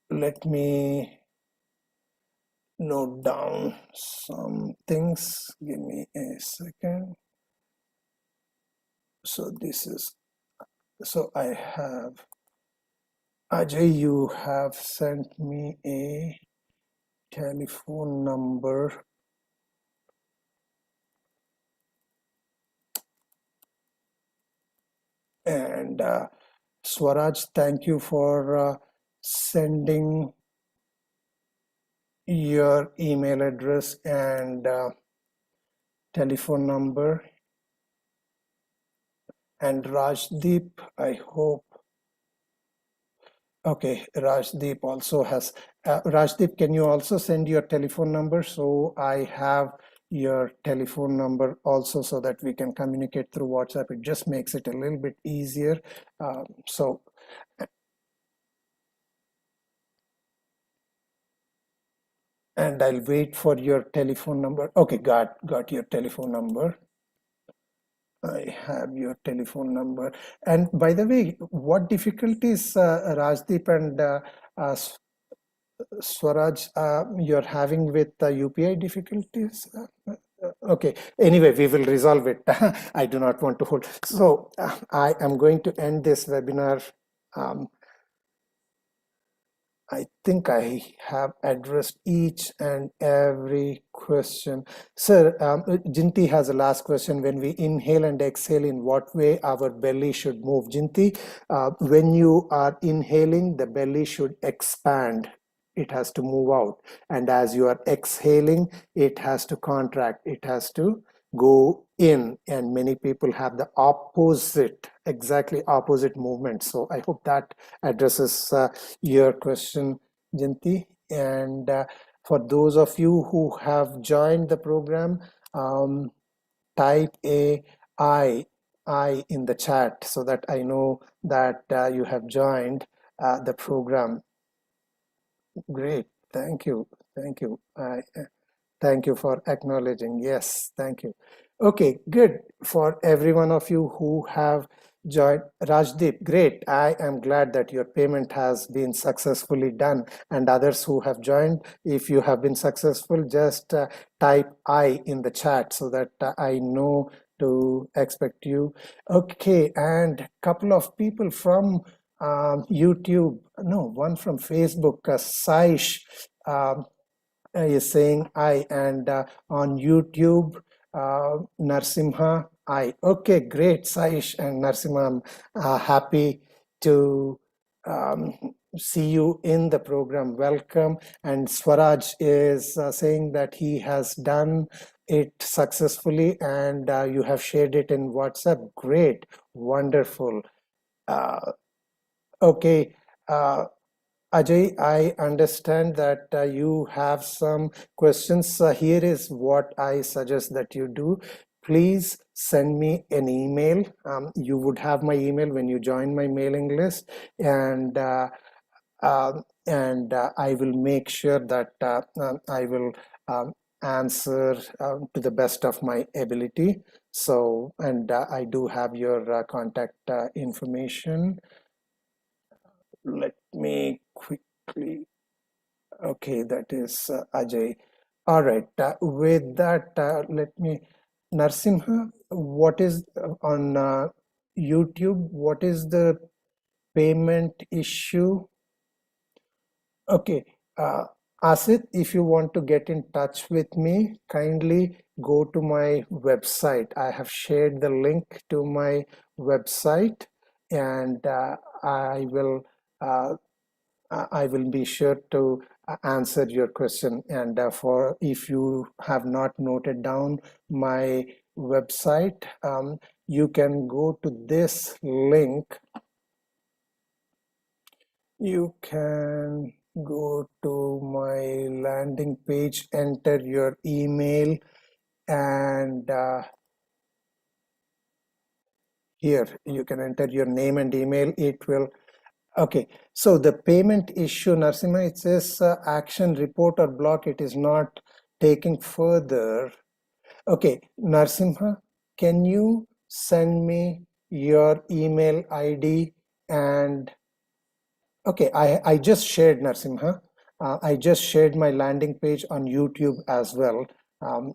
Let me note down some things. Give me a second. So this is, so I have, Ajay, you have sent me a telephone number. And Swaraj, thank you for sending your email address and telephone number. And Rajdeep, I hope. Okay, Rajdeep also has. Rajdeep, can you also send your telephone number so I have your telephone number also so that we can communicate through WhatsApp? It just makes it a little bit easier. So, and I'll wait for your telephone number. Okay, got your telephone number. I have your telephone number. And by the way, what difficulties, Rajdeep and Swaraj, you're having with UPI difficulties? Okay, anyway, we will resolve it. I do not want to hold. So I am going to end this webinar. I think I have addressed each and every question. Sir, Jinti has a last question. When we inhale and exhale, in what way our belly should move? Jinti, when you are inhaling, the belly should expand. It has to move out. And as you are exhaling, it has to contract. It has to go in, and many people have the opposite, exactly opposite movement. So I hope that addresses your question, Jinti. And for those of you who have joined the program, type a I in the chat so that I know that you have joined the program. Great, thank you, thank you. Thank you for acknowledging. Yes, thank you. Okay, good. For every one of you who have joined, Rajdeep, great. I am glad that your payment has been successfully done. And others who have joined, if you have been successful, just type I in the chat so that I know to expect you. Okay, and a couple of people from YouTube, no, one from Facebook, Saish, is saying I, and on YouTube, Narsimha, I. Okay, great, Saish and Narsimha. I'm happy to see you in the program. Welcome. And Swaraj is saying that he has done it successfully and you have shared it in WhatsApp. Great, wonderful. Okay. Ajay, I understand that you have some questions. Here is what I suggest that you do. Please send me an email. You would have my email when you join my mailing list, and I will make sure that I will answer to the best of my ability. So, and I do have your contact information. Let me quickly, okay, that is Ajay. All right, with that, let me, Narsimha, what is on YouTube, what is the payment issue? Okay, Asit, if you want to get in touch with me, kindly go to my website. I have shared the link to my website, and I will be sure to answered your question. And for if you have not noted down my website, you can go to this link. You can go to my landing page, enter your email, and here you can enter your name and email. It will. Okay, so the payment issue, Narsimha, it says action report or block. It is not taking further. Okay, Narsimha, can you send me your email ID? And okay, I just shared, Narsimha. I just shared my landing page on YouTube as well.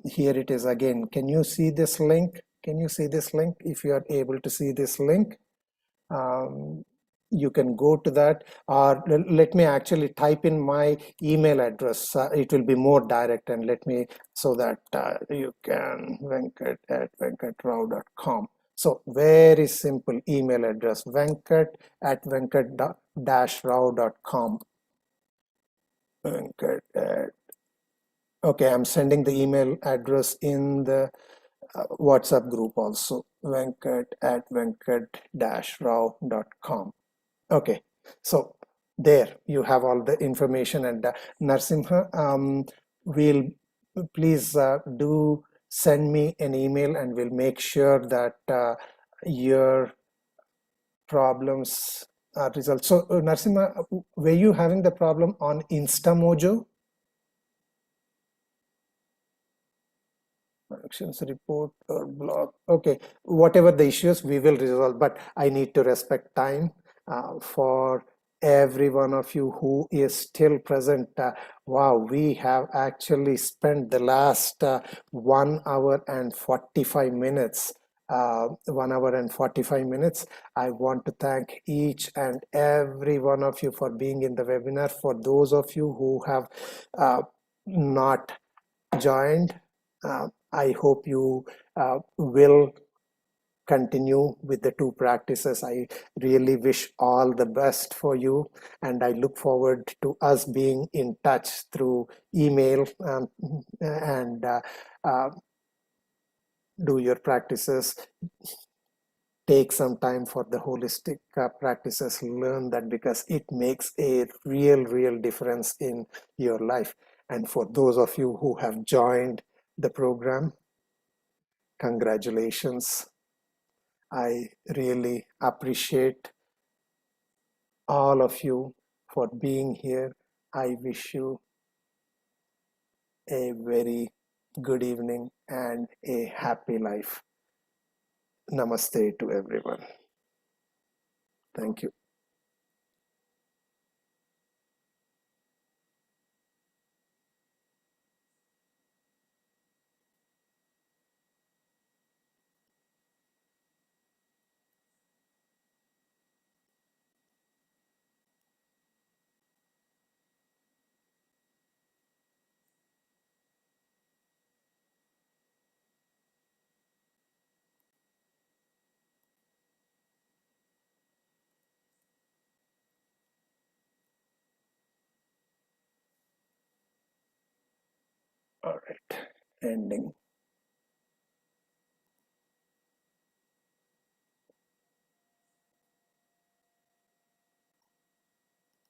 Here it is again. Can you see this link? Can you see this link? If you are able to see this link, um, you can go to that, or let me actually type in my email address. It will be more direct, and let me, so that you can venkat@venkatrao.com. So very simple email address, venkat@venkat-rao.com. Venkat at, okay, I'm sending the email address in the WhatsApp group also, venkat@venkat-rao.com. Okay, so there you have all the information. And Narsimha, will please do send me an email, and we'll make sure that your problems are resolved. So Narsimha, were you having the problem on InstaMojo? Actions report or blog. Okay, whatever the issues, we will resolve, but I need to respect time for every one of you who is still present. Wow, we have actually spent the last 1 hour and 45 minutes. 1 hour and 45 minutes. I want to thank each and every one of you for being in the webinar. For those of you who have not joined, I hope you will continue with the two practices. I really wish all the best for you, and I look forward to us being in touch through email, and do your practices. Take some time for the holistic practices, learn that, because it makes a real difference in your life. And for those of you who have joined the program, congratulations. I really appreciate all of you for being here. I wish you a very good evening and a happy life. Namaste to everyone. Thank you. All right, ending.